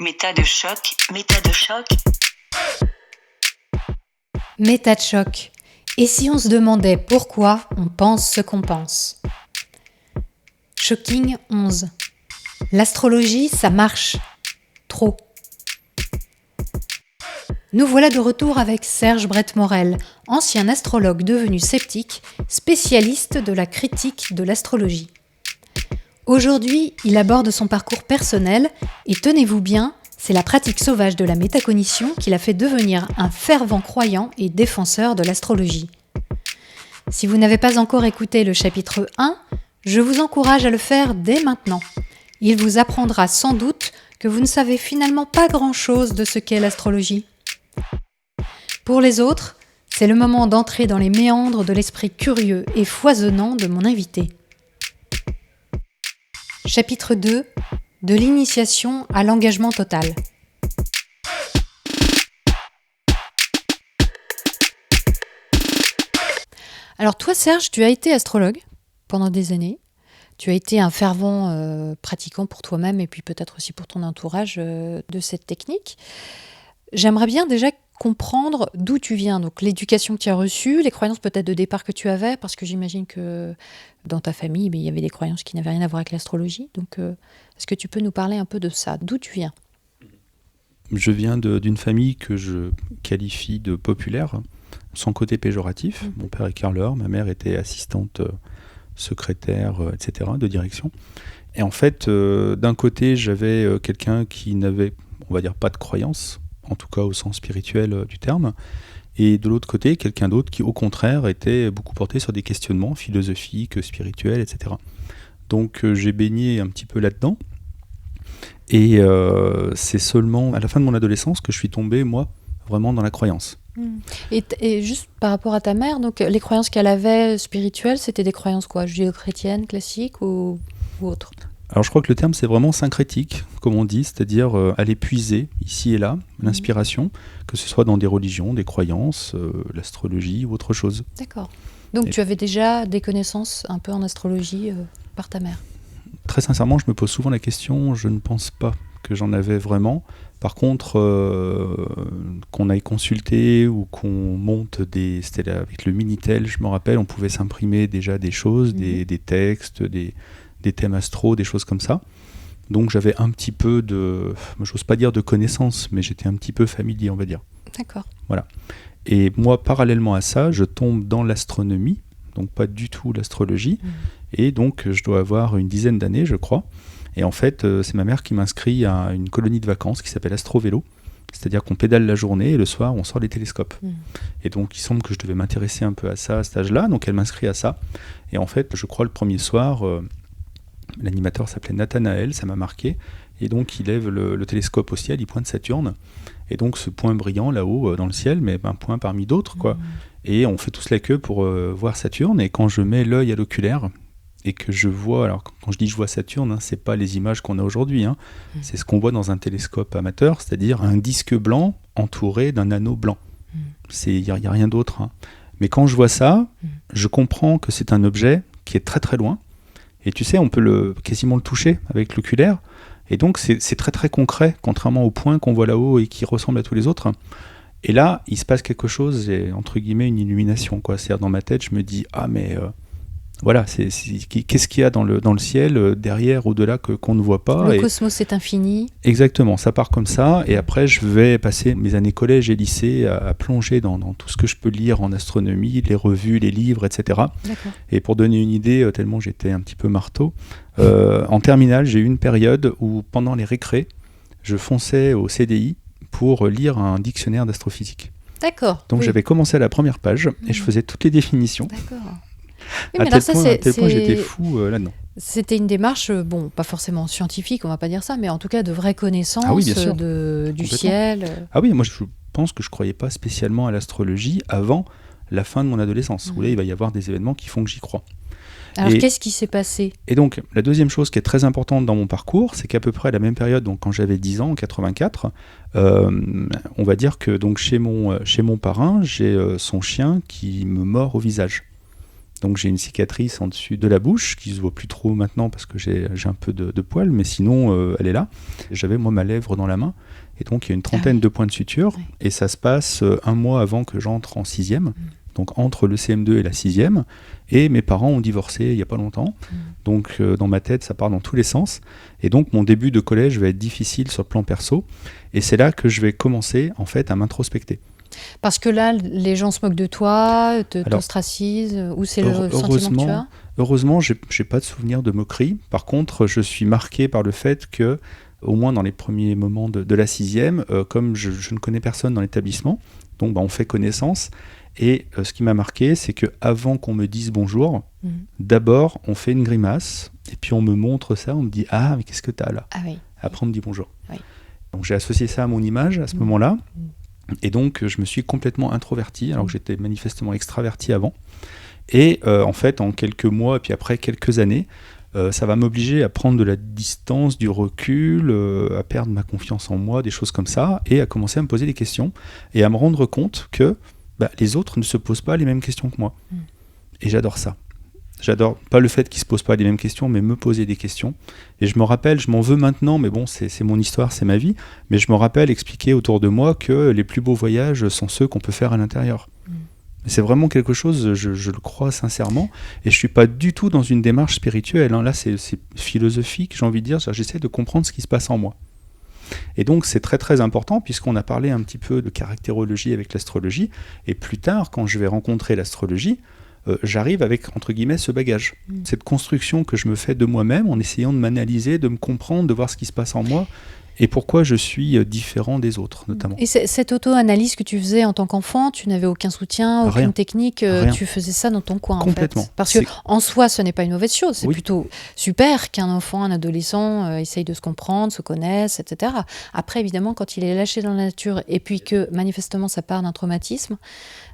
Méta de choc, méta de choc. Méta de choc. Et si on se demandait pourquoi on pense ce qu'on pense? Shocking 11. L'astrologie, ça marche. Trop. Nous voilà de retour avec Serge Brett-Morel, ancien astrologue devenu sceptique, spécialiste de la critique de l'astrologie. Aujourd'hui, il aborde son parcours personnel et tenez-vous bien, c'est la pratique sauvage de la métacognition qui l'a fait devenir un fervent croyant et défenseur de l'astrologie. Si vous n'avez pas encore écouté le chapitre 1, je vous encourage à le faire dès maintenant. Il vous apprendra sans doute que vous ne savez finalement pas grand-chose de ce qu'est l'astrologie. Pour les autres, c'est le moment d'entrer dans les méandres de l'esprit curieux et foisonnant de mon invité. Chapitre 2. De l'initiation à l'engagement total. Alors toi Serge, tu as été astrologue pendant des années. Tu as été un fervent pratiquant pour toi-même et puis peut-être aussi pour ton entourage de cette technique. J'aimerais bien déjà comprendre d'où tu viens, donc l'éducation que tu as reçue, les croyances peut-être de départ que tu avais, parce que j'imagine que dans ta famille, il y avait des croyances qui n'avaient rien à voir avec l'astrologie. Donc, est-ce que tu peux nous parler un peu de ça? D'où tu viens? Je viens d'une famille que je qualifie de populaire, sans côté péjoratif. Mon père est carreleur, ma mère était assistante secrétaire, etc., de direction. Et en fait, d'un côté, j'avais quelqu'un qui n'avait, on va dire, pas de croyance, en tout cas au sens spirituel du terme, et de l'autre côté, quelqu'un d'autre qui, au contraire, était beaucoup porté sur des questionnements philosophiques, spirituels, etc. Donc j'ai baigné un petit peu là-dedans, et c'est seulement à la fin de mon adolescence que je suis tombé, moi, vraiment dans la croyance. Et juste par rapport à ta mère, donc les croyances qu'elle avait spirituelles, c'était des croyances quoi, judéo-chrétiennes, classiques ou autres? Alors je crois que le terme c'est vraiment syncrétique, comme on dit, c'est-à-dire aller puiser ici et là l'inspiration, que ce soit dans des religions, des croyances, l'astrologie ou autre chose. D'accord. Donc tu avais déjà des connaissances un peu en astrologie par ta mère? Très sincèrement, je me pose souvent la question, je ne pense pas que j'en avais vraiment. Par contre, qu'on aille consulter ou qu'on monte c'était là, avec le Minitel, je me rappelle, on pouvait s'imprimer déjà des choses, des textes, des thèmes astro, des choses comme ça. Donc j'avais un petit peu j'ose pas dire de connaissances, mais j'étais un petit peu familier, on va dire. D'accord. Voilà. Et moi, parallèlement à ça, je tombe dans l'astronomie, donc pas du tout l'astrologie. Et donc je dois avoir une dizaine d'années, je crois. Et en fait, c'est ma mère qui m'inscrit à une colonie de vacances qui s'appelle Astro-Vélo. C'est-à-dire qu'on pédale la journée et le soir, on sort les télescopes. Et donc, il semble que je devais m'intéresser un peu à ça à cet âge-là. Donc, elle m'inscrit à ça. Et en fait, je crois le premier soir, l'animateur s'appelait Nathanaël, ça m'a marqué. Et donc, il lève le télescope au ciel, il pointe Saturne. Et donc, ce point brillant là-haut dans le ciel, mais un point parmi d'autres, quoi. Et on fait tous la queue pour voir Saturne. Et quand je mets l'œil à l'oculaire et que je vois, alors quand je dis je vois Saturne, c'est pas les images qu'on a aujourd'hui, c'est ce qu'on voit dans un télescope amateur, c'est-à-dire un disque blanc entouré d'un anneau blanc. Il n'y a rien d'autre. Mais quand je vois ça, je comprends que c'est un objet qui est très très loin. Et tu sais, on peut quasiment le toucher avec l'oculaire. Et donc c'est très très concret, contrairement au point qu'on voit là-haut et qui ressemble à tous les autres. Et là, il se passe quelque chose, et, entre guillemets, une illumination, quoi. C'est-à-dire, dans ma tête, je me dis, mais voilà, qu'est-ce qu'il y a dans le ciel, derrière, au-delà, qu'on ne voit pas. Le cosmos est infini. Exactement, ça part comme ça. Et après, je vais passer mes années collège et lycée à plonger dans tout ce que je peux lire en astronomie, les revues, les livres, etc. D'accord. Et pour donner une idée, tellement j'étais un petit peu marteau, en terminale, j'ai eu une période où, pendant les récrés, je fonçais au CDI pour lire un dictionnaire d'astrophysique. D'accord. Donc j'avais commencé à la première page et je faisais toutes les définitions. D'accord. À tel point j'étais fou là-dedans. C'était une démarche, pas forcément scientifique, on va pas dire ça, mais en tout cas de vraie connaissance du ciel. Ah oui, moi je pense que je croyais pas spécialement à l'astrologie avant la fin de mon adolescence. Où là, il va y avoir des événements qui font que j'y crois. Alors qu'est-ce qui s'est passé? Et donc, la deuxième chose qui est très importante dans mon parcours, c'est qu'à peu près à la même période, donc quand j'avais 10 ans, en 84, on va dire que donc chez mon parrain, j'ai son chien qui me mord au visage. Donc j'ai une cicatrice en dessus de la bouche qui se voit plus trop maintenant parce que j'ai un peu de poils, mais sinon elle est là. J'avais moi ma lèvre dans la main et donc il y a une trentaine de points de suture et ça se passe 1 mois avant que j'entre en 6e, donc entre le CM2 et la 6e. Et mes parents ont divorcé il n'y a pas longtemps, donc dans ma tête ça part dans tous les sens. Et donc mon début de collège va être difficile sur le plan perso et c'est là que je vais commencer en fait à m'introspecter. Parce que là, les gens se moquent de toi, t'ostracisent, ou c'est le sentiment que tu as ? Heureusement, j'ai pas de souvenir de moquerie. Par contre, je suis marqué par le fait que, au moins dans les premiers moments de la 6e, comme je ne connais personne dans l'établissement, donc on fait connaissance. Et ce qui m'a marqué, c'est qu'avant qu'on me dise bonjour, d'abord on fait une grimace, et puis on me montre ça, on me dit « Ah, mais qu'est-ce que t'as là ?» Après on me dit bonjour. Oui. Donc j'ai associé ça à mon image à ce moment-là. Et donc, je me suis complètement introverti, alors que j'étais manifestement extraverti avant. Et en fait, en quelques mois, et puis après quelques années, ça va m'obliger à prendre de la distance, du recul, à perdre ma confiance en moi, des choses comme ça, et à commencer à me poser des questions, et à me rendre compte que les autres ne se posent pas les mêmes questions que moi. Et j'adore ça. J'adore, pas le fait qu'ils ne se posent pas les mêmes questions, mais me poser des questions. Et je me rappelle, je m'en veux maintenant, mais bon, c'est mon histoire, c'est ma vie, mais je me rappelle expliquer autour de moi que les plus beaux voyages sont ceux qu'on peut faire à l'intérieur. C'est vraiment quelque chose, je le crois sincèrement, et je ne suis pas du tout dans une démarche spirituelle. Là, c'est philosophique, j'ai envie de dire, j'essaie de comprendre ce qui se passe en moi. Et donc, c'est très très important, puisqu'on a parlé un petit peu de caractérologie avec l'astrologie, et plus tard, quand je vais rencontrer l'astrologie, j'arrive avec, entre guillemets, ce bagage. Cette construction que je me fais de moi-même en essayant de m'analyser, de me comprendre, de voir ce qui se passe en moi et pourquoi je suis différent des autres, notamment. Et cette auto-analyse que tu faisais en tant qu'enfant, tu n'avais aucun soutien, aucune technique, tu faisais ça dans ton coin, complètement. En fait. Parce qu'en soi, ce n'est pas une mauvaise chose. C'est plutôt super qu'un enfant, un adolescent essaye de se comprendre, se connaisse, etc. Après, évidemment, quand il est lâché dans la nature et puis que, manifestement, ça part d'un traumatisme,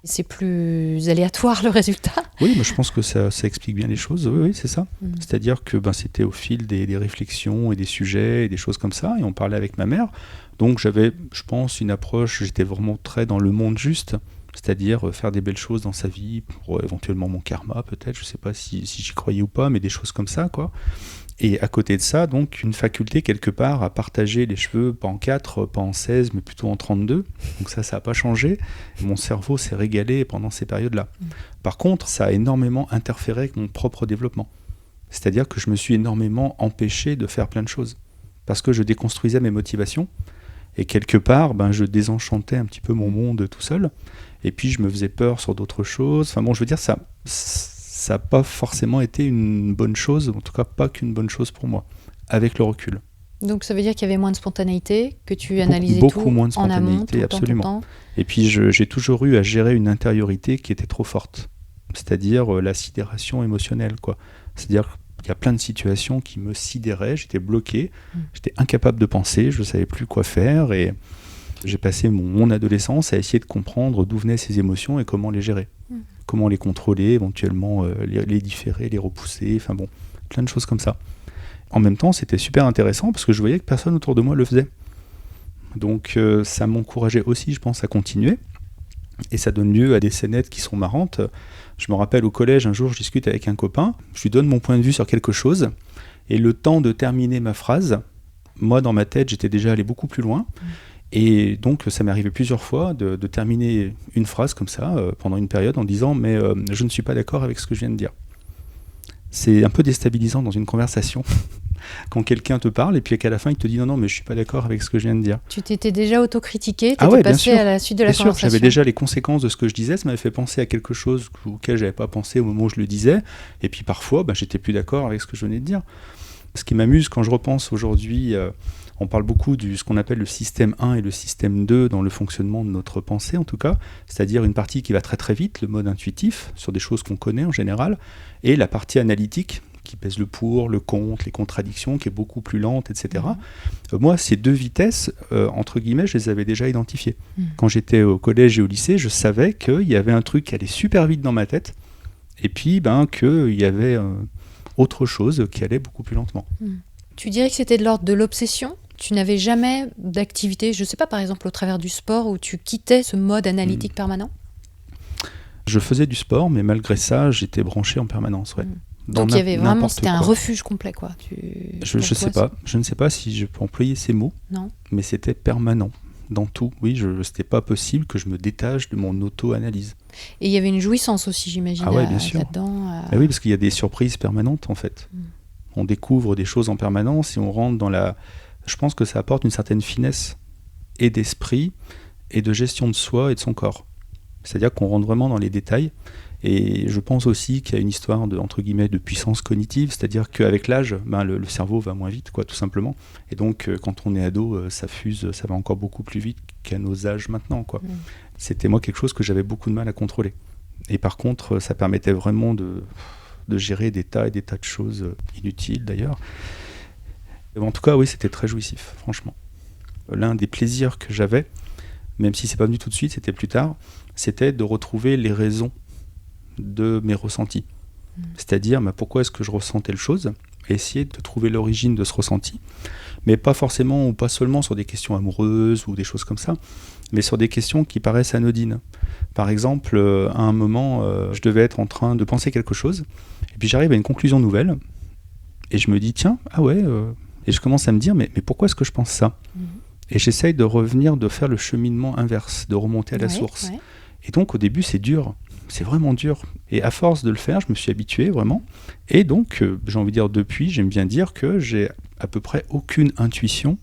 c'est plus aléatoire le résultat. Oui, mais je pense que ça explique bien les choses. Oui, c'est ça. C'est-à-dire que c'était au fil des réflexions et des sujets et des choses comme ça, et on parlait avec ma mère. Donc j'avais, je pense, une approche, j'étais vraiment très dans le monde juste, c'est-à-dire faire des belles choses dans sa vie, pour éventuellement mon karma peut-être, je ne sais pas si j'y croyais ou pas, mais des choses comme ça, quoi. Et à côté de ça, donc, une faculté quelque part à partager les cheveux, pas en 4, pas en 16, mais plutôt en 32. Donc ça n'a pas changé. Mon cerveau s'est régalé pendant ces périodes-là. Par contre, ça a énormément interféré avec mon propre développement. C'est-à-dire que je me suis énormément empêché de faire plein de choses. Parce que je déconstruisais mes motivations. Et quelque part, je désenchantais un petit peu mon monde tout seul. Et puis, je me faisais peur sur d'autres choses. Enfin bon, je veux dire, ça n'a pas forcément été une bonne chose, en tout cas pas qu'une bonne chose pour moi, avec le recul. Donc ça veut dire qu'il y avait moins de spontanéité, que tu analysais beaucoup tout moins de spontanéité, en amont, tout absolument. Tout le temps. Et puis j'ai toujours eu à gérer une intériorité qui était trop forte, c'est-à-dire la sidération émotionnelle, quoi. C'est-à-dire qu'il y a plein de situations qui me sidéraient, j'étais bloqué, j'étais incapable de penser, je ne savais plus quoi faire, et j'ai passé mon adolescence à essayer de comprendre d'où venaient ces émotions et comment les gérer. Comment les contrôler, éventuellement les différer, les repousser, enfin bon, plein de choses comme ça. En même temps, c'était super intéressant parce que je voyais que personne autour de moi le faisait. Donc ça m'encourageait aussi, je pense, à continuer. Et ça donne lieu à des scénettes qui sont marrantes. Je me rappelle au collège, un jour, je discute avec un copain, je lui donne mon point de vue sur quelque chose, et le temps de terminer ma phrase, moi, dans ma tête, j'étais déjà allé beaucoup plus loin. Et donc, ça m'est arrivé plusieurs fois de terminer une phrase comme ça, pendant une période, en disant « mais je ne suis pas d'accord avec ce que je viens de dire ». C'est un peu déstabilisant dans une conversation, quand quelqu'un te parle, et puis qu'à la fin, il te dit « non, mais je ne suis pas d'accord avec ce que je viens de dire ». Tu t'étais déjà autocritiqué, tu étais passé à la suite de la conversation. Bien sûr, j'avais déjà les conséquences de ce que je disais, ça m'avait fait penser à quelque chose auquel je n'avais pas pensé au moment où je le disais, et puis parfois, j'étais plus d'accord avec ce que je venais de dire. Ce qui m'amuse quand je repense aujourd'hui... on parle beaucoup de ce qu'on appelle le système 1 et le système 2 dans le fonctionnement de notre pensée en tout cas, c'est-à-dire une partie qui va très très vite, le mode intuitif, sur des choses qu'on connaît en général, et la partie analytique qui pèse le pour, le contre, les contradictions, qui est beaucoup plus lente, etc. Moi, ces deux vitesses, entre guillemets, je les avais déjà identifiées. Quand j'étais au collège et au lycée, je savais qu'il y avait un truc qui allait super vite dans ma tête, et puis qu'il y avait autre chose qui allait beaucoup plus lentement. Tu dirais que c'était de l'ordre de l'obsession ? Tu n'avais jamais d'activité, je ne sais pas, par exemple au travers du sport, où tu quittais ce mode analytique permanent ? Je faisais du sport, mais malgré ça, j'étais branché en permanence. Ouais. Donc il y avait vraiment, c'était un refuge complet, quoi. Je sais pas. Je ne sais pas si je peux employer ces mots. Non. Mais c'était permanent. Dans tout, oui, c'était pas possible que je me détache de mon auto-analyse. Et il y avait une jouissance aussi, j'imagine, bien sûr. là-dedans. Ah oui, parce qu'il y a des surprises permanentes, en fait. On découvre des choses en permanence et on rentre dans la... Je pense que ça apporte une certaine finesse et d'esprit et de gestion de soi et de son corps. C'est-à-dire qu'on rentre vraiment dans les détails. Et je pense aussi qu'il y a une histoire entre guillemets, de puissance cognitive, c'est-à-dire qu'avec l'âge, le cerveau va moins vite, quoi, tout simplement. Et donc, quand on est ado, ça fuse, ça va encore beaucoup plus vite qu'à nos âges maintenant, quoi. C'était moi quelque chose que j'avais beaucoup de mal à contrôler. Et par contre, ça permettait vraiment de gérer des tas et des tas de choses inutiles, d'ailleurs. Et en tout cas, oui, c'était très jouissif, franchement. L'un des plaisirs que j'avais, même si c'est pas venu tout de suite, c'était plus tard, c'était de retrouver les raisons de mes ressentis. C'est-à-dire pourquoi est-ce que je ressens telle chose, et essayer de trouver l'origine de ce ressenti, mais pas forcément ou pas seulement sur des questions amoureuses ou des choses comme ça, mais sur des questions qui paraissent anodines. Par exemple, à un moment, je devais être en train de penser quelque chose, et puis j'arrive à une conclusion nouvelle, et je me dis tiens, et je commence à me dire mais pourquoi est-ce que je pense ça ? Et j'essaye de revenir, de faire le cheminement inverse, de remonter à la source. Ouais. Et donc au début c'est dur, c'est vraiment dur. Et à force de le faire, je me suis habitué vraiment. Et donc, j'ai envie de dire depuis, j'aime bien dire que j'ai à peu près aucune intuition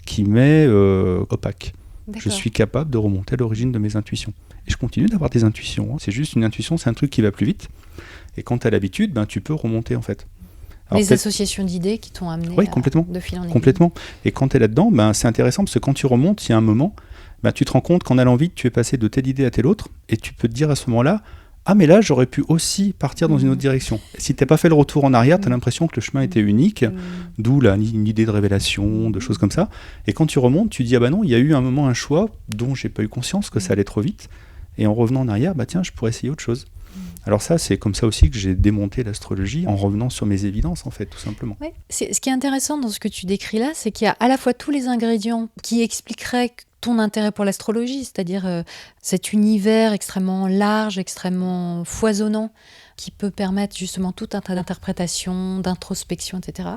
qui m'est opaque. D'accord. Je suis capable de remonter à l'origine de mes intuitions. Et je continue d'avoir des intuitions. C'est juste une intuition, c'est un truc qui va plus vite. Et quand tu as l'habitude, tu peux remonter en fait. Alors, les associations d'idées qui t'ont amené de fil en aiguille. Complètement. Et quand tu es là-dedans, c'est intéressant parce que quand tu remontes, il y a un moment, tu te rends compte qu'en allant vite, tu es passé de telle idée à telle autre, et tu peux te dire à ce moment-là, ah mais là, j'aurais pu aussi partir dans une autre direction. Et si tu n'as pas fait le retour en arrière, tu as l'impression que le chemin était unique, d'où une idée de révélation, de choses comme ça. Et quand tu remontes, tu dis, ah bah non, il y a eu un moment, un choix dont j'ai pas eu conscience que ça allait trop vite, et en revenant en arrière, tiens, je pourrais essayer autre chose. Alors ça, c'est comme ça aussi que j'ai démonté l'astrologie en revenant sur mes évidences, en fait, tout simplement. Oui. Ce qui est intéressant dans ce que tu décris là, c'est qu'il y a à la fois tous les ingrédients qui expliqueraient ton intérêt pour l'astrologie, c'est-à-dire cet univers extrêmement large, extrêmement foisonnant, qui peut permettre justement tout un tas d'interprétations, d'introspection, etc.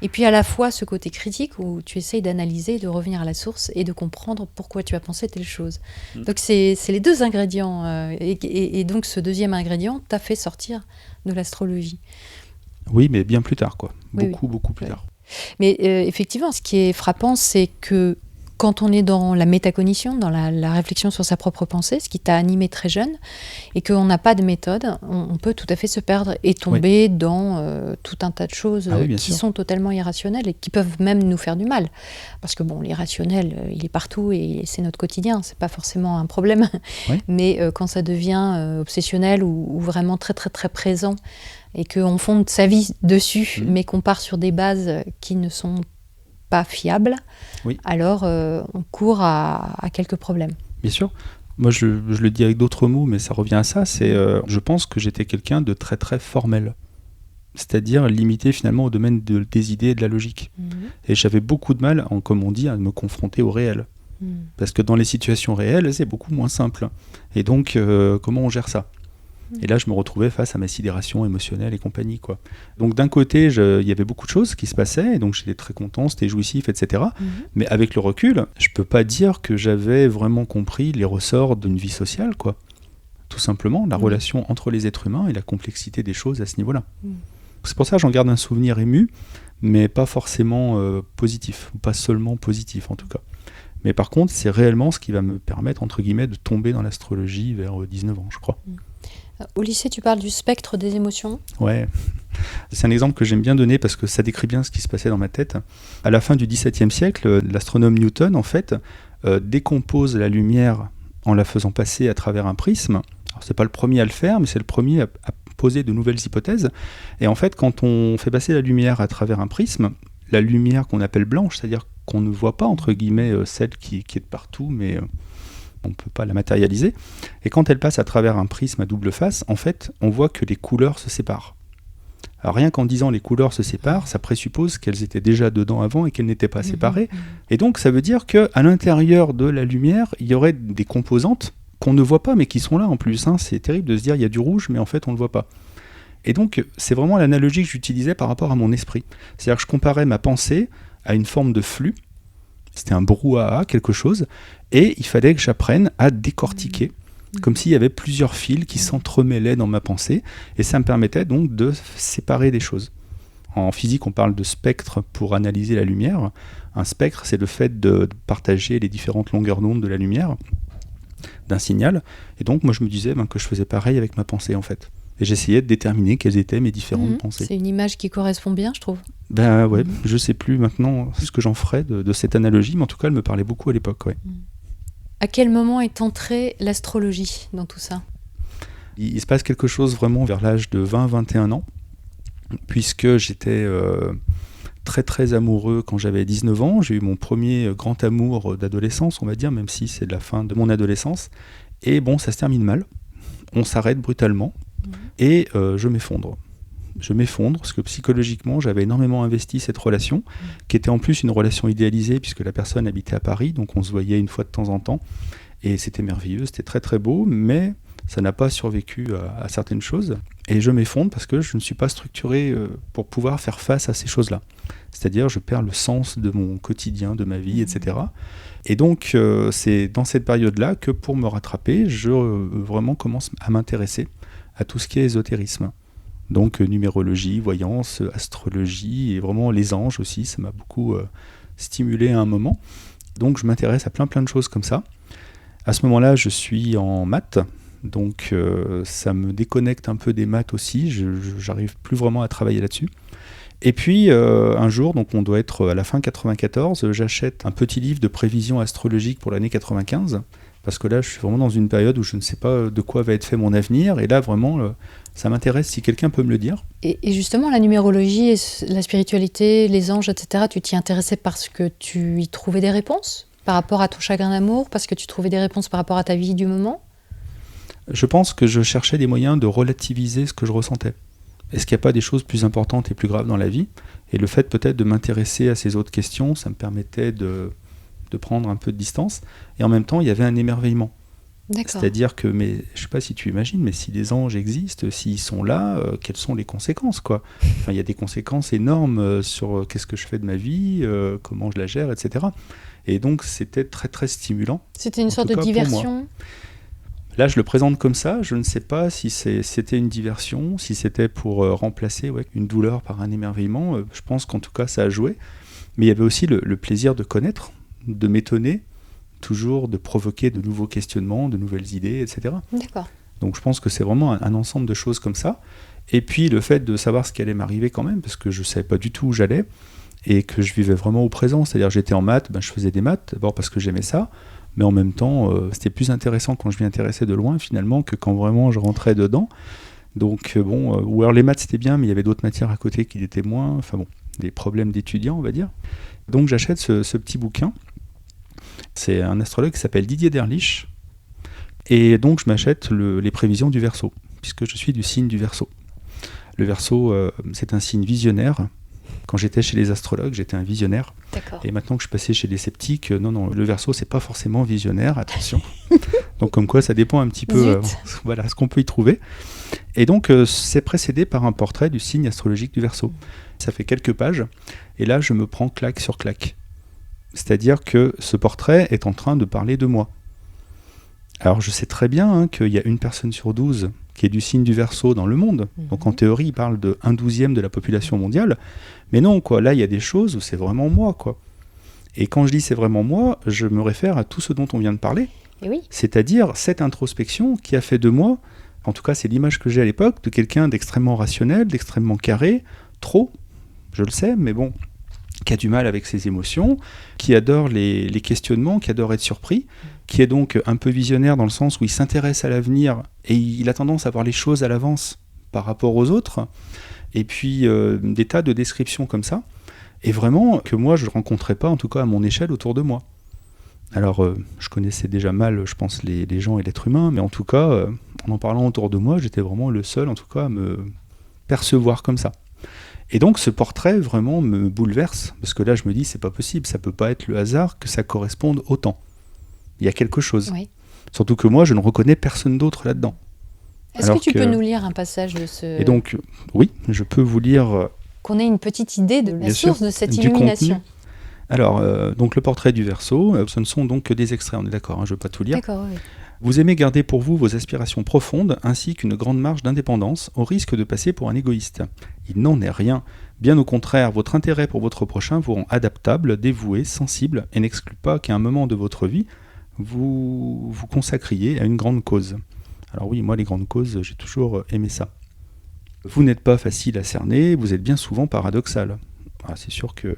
Et puis à la fois ce côté critique où tu essayes d'analyser, de revenir à la source et de comprendre pourquoi tu as pensé telle chose. Donc c'est les deux ingrédients. Et donc ce deuxième ingrédient t'a fait sortir de l'astrologie. Oui, mais bien plus tard, quoi. Beaucoup plus tard. Mais effectivement, ce qui est frappant, c'est que quand on est dans la métacognition, dans la réflexion sur sa propre pensée, ce qui t'a animé très jeune, et qu'on n'a pas de méthode, on peut tout à fait se perdre et tomber dans tout un tas de choses qui sont totalement irrationnelles et qui peuvent même nous faire du mal. Parce que l'irrationnel, il est partout et c'est notre quotidien, c'est pas forcément un problème. Oui. Mais quand ça devient obsessionnel ou vraiment très très très présent, et qu'on fonde sa vie dessus, mais qu'on part sur des bases qui ne sont pas fiable, alors on court à quelques problèmes. Bien sûr. Moi, je le dis avec d'autres mots, mais ça revient à ça. Je pense que j'étais quelqu'un de très, très formel. C'est-à-dire limité finalement au domaine des idées et de la logique. Et j'avais beaucoup de mal, comme on dit, à me confronter au réel. Parce que dans les situations réelles, c'est beaucoup moins simple. Et donc, comment on gère ça ? Et là, je me retrouvais face à ma sidération émotionnelle et compagnie, quoi. Donc, d'un côté, il y avait beaucoup de choses qui se passaient, et donc j'étais très content, c'était jouissif, etc. Mais avec le recul, je peux pas dire que j'avais vraiment compris les ressorts d'une vie sociale, quoi. Tout simplement, la relation entre les êtres humains et la complexité des choses à ce niveau-là. C'est pour ça que j'en garde un souvenir ému, mais pas forcément positif, ou pas seulement positif en tout cas. Mais par contre, c'est réellement ce qui va me permettre, entre guillemets, de tomber dans l'astrologie vers 19 ans, je crois. Au lycée, tu parles du spectre des émotions ? Ouais, c'est un exemple que j'aime bien donner parce que ça décrit bien ce qui se passait dans ma tête. À la fin du XVIIe siècle, l'astronome Newton, en fait, décompose la lumière en la faisant passer à travers un prisme. Alors, c'est pas le premier à le faire, mais c'est le premier à poser de nouvelles hypothèses. Et en fait, quand on fait passer la lumière à travers un prisme, la lumière qu'on appelle blanche, c'est-à-dire qu'on ne voit pas, entre guillemets, celle qui est de partout, mais on ne peut pas la matérialiser. Et quand elle passe à travers un prisme à double face, en fait, on voit que les couleurs se séparent. Alors rien qu'en disant les couleurs se séparent, ça présuppose qu'elles étaient déjà dedans avant et qu'elles n'étaient pas séparées. Et donc ça veut dire qu'à l'intérieur de la lumière, il y aurait des composantes qu'on ne voit pas, mais qui sont là en plus. Hein. C'est terrible de se dire il y a du rouge, mais en fait on ne le voit pas. Et donc, c'est vraiment l'analogie que j'utilisais par rapport à mon esprit. C'est-à-dire que je comparais ma pensée à une forme de flux. C'était un brouhaha, quelque chose. Et il fallait que j'apprenne à décortiquer, comme s'il y avait plusieurs fils qui s'entremêlaient dans ma pensée. Et ça me permettait donc de séparer des choses. En physique, on parle de spectre pour analyser la lumière. Un spectre, c'est le fait de partager les différentes longueurs d'onde de la lumière, d'un signal. Et donc, moi, je me disais que je faisais pareil avec ma pensée, en fait. Et j'essayais de déterminer quelles étaient mes différentes pensées. C'est une image qui correspond bien, je trouve. Ben ouais, je sais plus maintenant ce que j'en ferais de cette analogie, mais en tout cas, elle me parlait beaucoup à l'époque. Ouais. À quel moment est entrée l'astrologie dans tout ça ? Il se passe quelque chose vraiment vers l'âge de 20-21 ans, puisque j'étais très très amoureux quand j'avais 19 ans. J'ai eu mon premier grand amour d'adolescence, on va dire, même si c'est de la fin de mon adolescence. Et bon, ça se termine mal. On s'arrête brutalement. Et je m'effondre. Je m'effondre parce que psychologiquement, j'avais énormément investi cette relation, qui était en plus une relation idéalisée, puisque la personne habitait à Paris, donc on se voyait une fois de temps en temps. Et c'était merveilleux, c'était très très beau, mais ça n'a pas survécu à certaines choses. Et je m'effondre parce que je ne suis pas structuré pour pouvoir faire face à ces choses-là. C'est-à-dire, je perds le sens de mon quotidien, de ma vie, etc. Et donc, c'est dans cette période-là que pour me rattraper, je vraiment commence à m'intéresser à tout ce qui est ésotérisme. Donc numérologie, voyance, astrologie et vraiment les anges aussi, ça m'a beaucoup stimulé à un moment. Donc je m'intéresse à plein de choses comme ça. À ce moment-là, je suis en maths, donc ça me déconnecte un peu des maths aussi, j'arrive plus vraiment à travailler là-dessus. Et puis un jour, donc on doit être à la fin 94, j'achète un petit livre de prévision astrologique pour l'année 95. Parce que là, je suis vraiment dans une période où je ne sais pas de quoi va être fait mon avenir. Et là, vraiment, ça m'intéresse si quelqu'un peut me le dire. Et justement, la numérologie, la spiritualité, les anges, etc., tu t'y intéressais parce que tu y trouvais des réponses par rapport à ton chagrin d'amour, parce que tu trouvais des réponses par rapport à ta vie du moment ? Je pense que je cherchais des moyens de relativiser ce que je ressentais. Est-ce qu'il n'y a pas des choses plus importantes et plus graves dans la vie ? Et le fait peut-être de m'intéresser à ces autres questions, ça me permettait de prendre un peu de distance, et en même temps il y avait un émerveillement. D'accord. C'est-à-dire que, mais, je ne sais pas si tu imagines, mais si les anges existent, s'ils sont là, quelles sont les conséquences, quoi ? Enfin, il y a des conséquences énormes sur qu'est-ce que je fais de ma vie, comment je la gère, etc. Et donc c'était très très stimulant. C'était une sorte de diversion ? Là je le présente comme ça, je ne sais pas si c'était une diversion, si c'était pour remplacer une douleur par un émerveillement, je pense qu'en tout cas ça a joué, mais il y avait aussi le plaisir de connaître, de m'étonner, toujours de provoquer de nouveaux questionnements, de nouvelles idées, etc. D'accord. Donc je pense que c'est vraiment un ensemble de choses comme ça. Et puis le fait de savoir ce qui allait m'arriver quand même, parce que je ne savais pas du tout où j'allais, et que je vivais vraiment au présent. C'est-à-dire j'étais en maths, je faisais des maths, d'abord parce que j'aimais ça, mais en même temps, c'était plus intéressant quand je m'y intéressais de loin finalement que quand vraiment je rentrais dedans. Donc ou alors les maths c'était bien, mais il y avait d'autres matières à côté qui l'étaient moins, enfin bon, des problèmes d'étudiants on va dire. Donc j'achète ce petit bouquin. C'est un astrologue qui s'appelle Didier Derlich. Et donc je m'achète les prévisions du Verseau, puisque je suis du signe du Verseau. Le Verseau, c'est un signe visionnaire. Quand j'étais chez les astrologues, j'étais un visionnaire. D'accord. Et maintenant que je suis passé chez les sceptiques, non, le Verseau, c'est pas forcément visionnaire, attention. Donc comme quoi, ça dépend un petit peu voilà, ce qu'on peut y trouver. Et donc, c'est précédé par un portrait du signe astrologique du Verseau. Ça fait quelques pages, et là, je me prends claque sur claque. C'est-à-dire que ce portrait est en train de parler de moi. Alors, je sais très bien qu'il y a une personne sur 12 qui est du signe du Verseau dans le monde. Donc, en théorie, il parle de 1/12 de la population mondiale. Mais non, quoi. Là, il y a des choses où c'est vraiment moi, quoi. Et quand je dis c'est vraiment moi, je me réfère à tout ce dont on vient de parler. Et oui. C'est-à-dire cette introspection qui a fait de moi, en tout cas, c'est l'image que j'ai à l'époque, de quelqu'un d'extrêmement rationnel, d'extrêmement carré, trop, je le sais, mais bon, qui a du mal avec ses émotions, qui adore les questionnements, qui adore être surpris, qui est donc un peu visionnaire dans le sens où il s'intéresse à l'avenir et il a tendance à voir les choses à l'avance par rapport aux autres, et puis des tas de descriptions comme ça, et vraiment que moi je ne rencontrais pas, en tout cas à mon échelle, autour de moi. Alors je connaissais déjà mal, je pense, les gens et l'être humain, mais en tout cas, en parlant autour de moi, j'étais vraiment le seul, en tout cas, à me percevoir comme ça. Et donc ce portrait vraiment me bouleverse, parce que là je me dis c'est pas possible, ça peut pas être le hasard que ça corresponde autant. Il y a quelque chose. Oui. Surtout que moi, je ne reconnais personne d'autre là-dedans. Est-ce Alors que tu que- peux nous lire un passage de ce... Et donc, oui, je peux vous lire qu'on ait une petite idée de la Bien sûr, source de cette du illumination. contenu. Alors, donc le portrait du Verseau, ce ne sont donc que des extraits, on est d'accord, hein, je ne veux pas tout lire. D'accord, oui. Vous aimez garder pour vous vos aspirations profondes ainsi qu'une grande marge d'indépendance au risque de passer pour un égoïste. Il n'en est rien. Bien au contraire, votre intérêt pour votre prochain vous rend adaptable, dévoué, sensible et n'exclut pas qu'à un moment de votre vie, vous vous consacriez à une grande cause. Alors oui, moi les grandes causes, j'ai toujours aimé ça. Vous n'êtes pas facile à cerner, vous êtes bien souvent paradoxal. Ah, c'est sûr que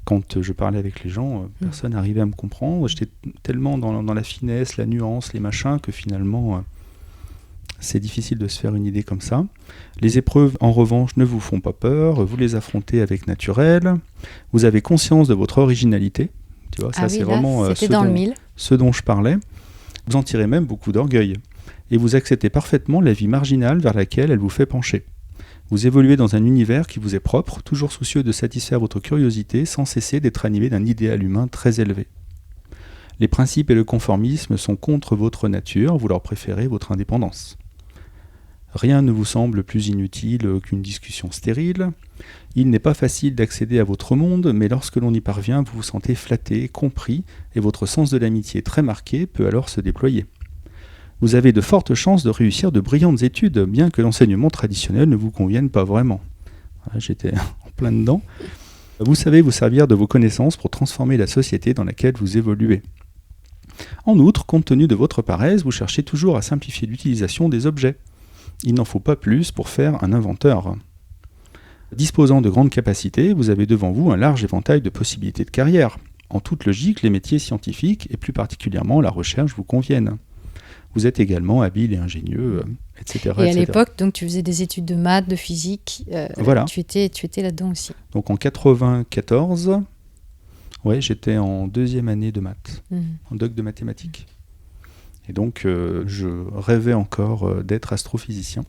quand je parlais avec les gens, personne n'arrivait à me comprendre. J'étais tellement dans la finesse, la nuance, les machins, que finalement, c'est difficile de se faire une idée comme ça. Les épreuves, en revanche, ne vous font pas peur. Vous les affrontez avec naturel. Vous avez conscience de votre originalité. Tu vois, ça, c'est vraiment c'était dans le mille. ce dont je parlais. Vous en tirez même beaucoup d'orgueil. Et vous acceptez parfaitement la vie marginale vers laquelle elle vous fait pencher. Vous évoluez dans un univers qui vous est propre, toujours soucieux de satisfaire votre curiosité, sans cesser d'être animé d'un idéal humain très élevé. Les principes et le conformisme sont contre votre nature, vous leur préférez votre indépendance. Rien ne vous semble plus inutile qu'une discussion stérile. Il n'est pas facile d'accéder à votre monde, mais lorsque l'on y parvient, vous vous sentez flatté, compris, et votre sens de l'amitié très marqué peut alors se déployer. Vous avez de fortes chances de réussir de brillantes études, bien que l'enseignement traditionnel ne vous convienne pas vraiment. Voilà, j'étais en plein dedans. Vous savez vous servir de vos connaissances pour transformer la société dans laquelle vous évoluez. En outre, compte tenu de votre paresse, vous cherchez toujours à simplifier l'utilisation des objets. Il n'en faut pas plus pour faire un inventeur. Disposant de grandes capacités, vous avez devant vous un large éventail de possibilités de carrière. En toute logique, les métiers scientifiques, et plus particulièrement la recherche, vous conviennent. Vous êtes également habile et ingénieux, etc. Et à l'époque, donc, tu faisais des études de maths, de physique. Voilà. Tu étais là-dedans aussi. Donc en 94, ouais, j'étais en 2e année de maths, en doc de mathématiques. Et donc, je rêvais encore d'être astrophysicien.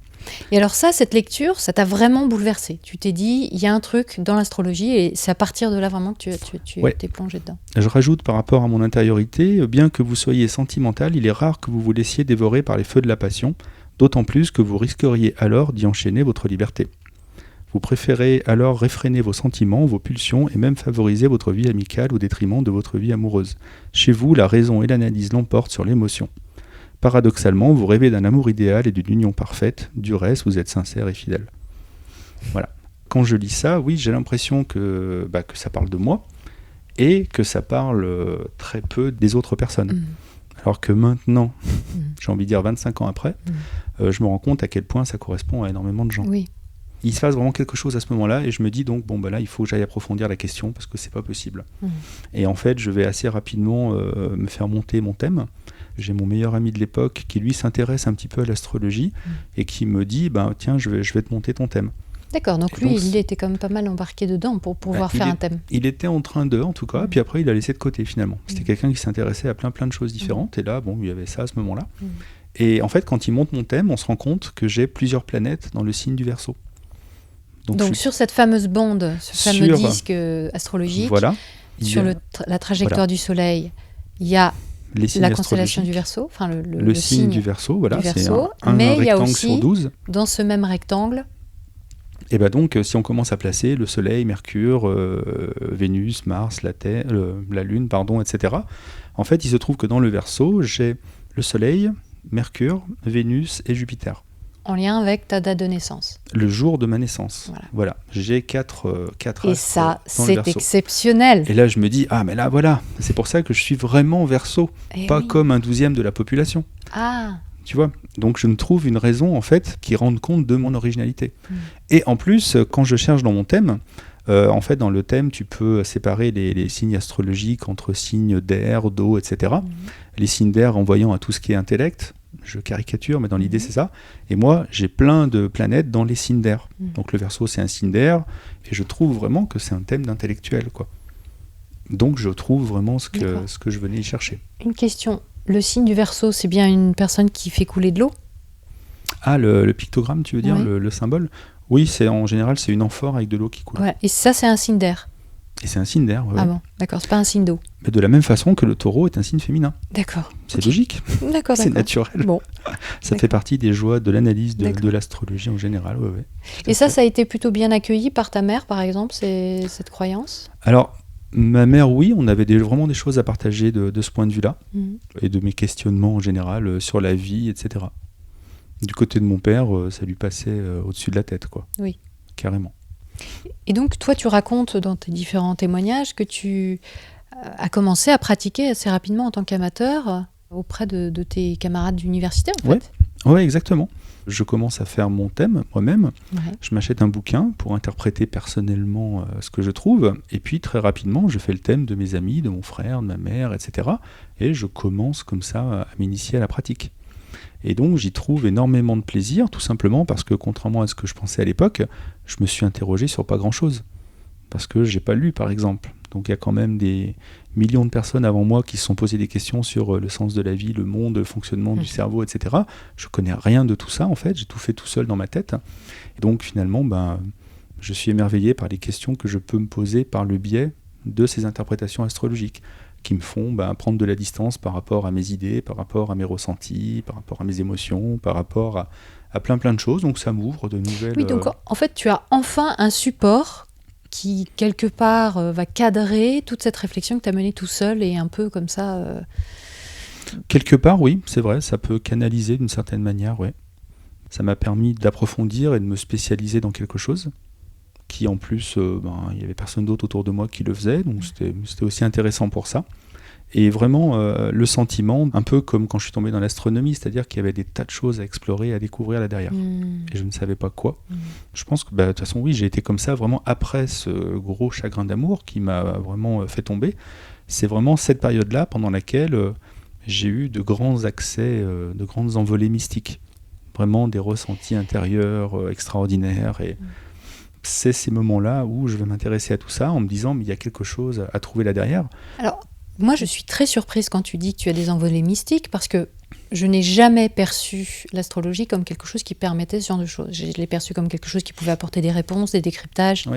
Et alors ça, cette lecture, ça t'a vraiment bouleversé. Tu t'es dit, il y a un truc dans l'astrologie et c'est à partir de là vraiment que tu Ouais. t'es plongé dedans. Je rajoute par rapport à mon intériorité, bien que vous soyez sentimental, il est rare que vous vous laissiez dévorer par les feux de la passion, d'autant plus que vous risqueriez alors d'y enchaîner votre liberté. Vous préférez alors réfréner vos sentiments, vos pulsions et même favoriser votre vie amicale au détriment de votre vie amoureuse. Chez vous, la raison et l'analyse l'emportent sur l'émotion. Paradoxalement, vous rêvez d'un amour idéal et d'une union parfaite. Du reste, vous êtes sincère et fidèle. Voilà. Quand je lis ça, oui, j'ai l'impression que ça parle de moi et que ça parle très peu des autres personnes. Alors que maintenant, j'ai envie de dire 25 ans après, je me rends compte à quel point ça correspond à énormément de gens. Oui. Il se passe vraiment quelque chose à ce moment-là et je me dis donc, là, il faut que j'aille approfondir la question parce que c'est pas possible. Et en fait, je vais assez rapidement me faire monter mon thème. J'ai mon meilleur ami de l'époque qui, lui, s'intéresse un petit peu à l'astrologie et qui me dit, tiens, je vais te monter ton thème. D'accord, donc lui, il était quand même pas mal embarqué dedans pour pouvoir faire un thème. Il était en train de, en tout cas, puis après, il a laissé de côté, finalement. C'était quelqu'un qui s'intéressait à plein de choses différentes, et là, il y avait ça à ce moment-là. Et en fait, quand il monte mon thème, on se rend compte que j'ai plusieurs planètes dans le signe du Verseau. Donc sur cette fameuse bande, ce fameux disque astrologique, voilà, sur la trajectoire du Soleil, il y a la constellation du Verseau, enfin le signe du Verseau, voilà, c'est un mais rectangle il y a aussi, sur 12. Dans ce même rectangle, et donc, si on commence à placer le Soleil, Mercure, Vénus, Mars, la Terre, la Lune, etc., en fait, il se trouve que dans le Verseau, j'ai le Soleil, Mercure, Vénus et Jupiter. En lien avec ta date de naissance. Le jour de ma naissance. Voilà. J'ai 4 Et ça, c'est exceptionnel. Et là, je me dis, mais là, voilà, c'est pour ça que je suis vraiment Verseau, pas comme un 12e de la population. Ah. Tu vois, donc je me trouve une raison, en fait, qui rende compte de mon originalité. Et en plus, quand je cherche dans mon thème, en fait, dans le thème, tu peux séparer les signes astrologiques entre signes d'air, d'eau, etc. Les signes d'air renvoyant à tout ce qui est intellect. Je caricature, mais dans l'idée, c'est ça. Et moi, j'ai plein de planètes dans les signes d'air. Donc le Verseau, c'est un signe d'air, et je trouve vraiment que c'est un thème d'intellectuel, quoi. Donc je trouve vraiment ce que je venais y chercher. Une question. Le signe du Verseau, c'est bien une personne qui fait couler de l'eau ? Ah, le pictogramme, tu veux dire, le symbole ? Oui, en général, c'est une amphore avec de l'eau qui coule. Ouais. Et ça, c'est un signe d'air ? Et c'est un signe d'air. Ah bon, d'accord, c'est pas un signe d'eau. Mais de la même façon que le taureau est un signe féminin. D'accord. C'est logique. D'accord, C'est naturel. Bon. Ça fait partie des joies de l'analyse de l'astrologie en général. Ouais. Et ça a été plutôt bien accueilli par ta mère, par exemple, cette croyance? Alors, ma mère, oui, on avait vraiment des choses à partager de ce point de vue-là, et de mes questionnements en général sur la vie, etc. Du côté de mon père, ça lui passait au-dessus de la tête, quoi. Oui. Carrément. Et donc, toi, tu racontes dans tes différents témoignages que tu as commencé à pratiquer assez rapidement en tant qu'amateur auprès de tes camarades d'université, en fait. Oui, exactement. Je commence à faire mon thème moi-même. Ouais. Je m'achète un bouquin pour interpréter personnellement ce que je trouve. Et puis, très rapidement, je fais le thème de mes amis, de mon frère, de ma mère, etc. Et je commence comme ça à m'initier à la pratique. Et donc, j'y trouve énormément de plaisir, tout simplement parce que, contrairement à ce que je pensais à l'époque, je me suis interrogé sur pas grand-chose. Parce que j'ai pas lu, par exemple. Donc, il y a quand même des millions de personnes avant moi qui se sont posées des questions sur le sens de la vie, le monde, le fonctionnement du cerveau, etc. Je connais rien de tout ça, en fait. J'ai tout fait tout seul dans ma tête. Et donc, finalement, je suis émerveillé par les questions que je peux me poser par le biais de ces interprétations astrologiques, qui me font prendre de la distance par rapport à mes idées, par rapport à mes ressentis, par rapport à mes émotions, par rapport à plein de choses. Donc ça m'ouvre de nouvelles... Oui, donc en fait, tu as enfin un support qui, quelque part, va cadrer toute cette réflexion que tu as menée tout seul et un peu comme ça... Quelque part, oui, c'est vrai, ça peut canaliser d'une certaine manière, oui. Ça m'a permis d'approfondir et de me spécialiser dans quelque chose qui en plus, il n'y avait personne d'autre autour de moi qui le faisait, donc c'était aussi intéressant pour ça. Et vraiment, le sentiment, un peu comme quand je suis tombé dans l'astronomie, c'est-à-dire qu'il y avait des tas de choses à explorer, à découvrir là derrière. Et je ne savais pas quoi. Je pense que, de toute façon, oui, j'ai été comme ça, vraiment après ce gros chagrin d'amour qui m'a vraiment fait tomber. C'est vraiment cette période-là pendant laquelle j'ai eu de grands accès, de grandes envolées mystiques. Vraiment des ressentis intérieurs extraordinaires. Et c'est ces moments-là où je vais m'intéresser à tout ça en me disant mais il y a quelque chose à trouver là derrière. Alors, moi je suis très surprise quand tu dis que tu as des envolées mystiques parce que je n'ai jamais perçu l'astrologie comme quelque chose qui permettait ce genre de choses. Je l'ai perçu comme quelque chose qui pouvait apporter des réponses, des décryptages,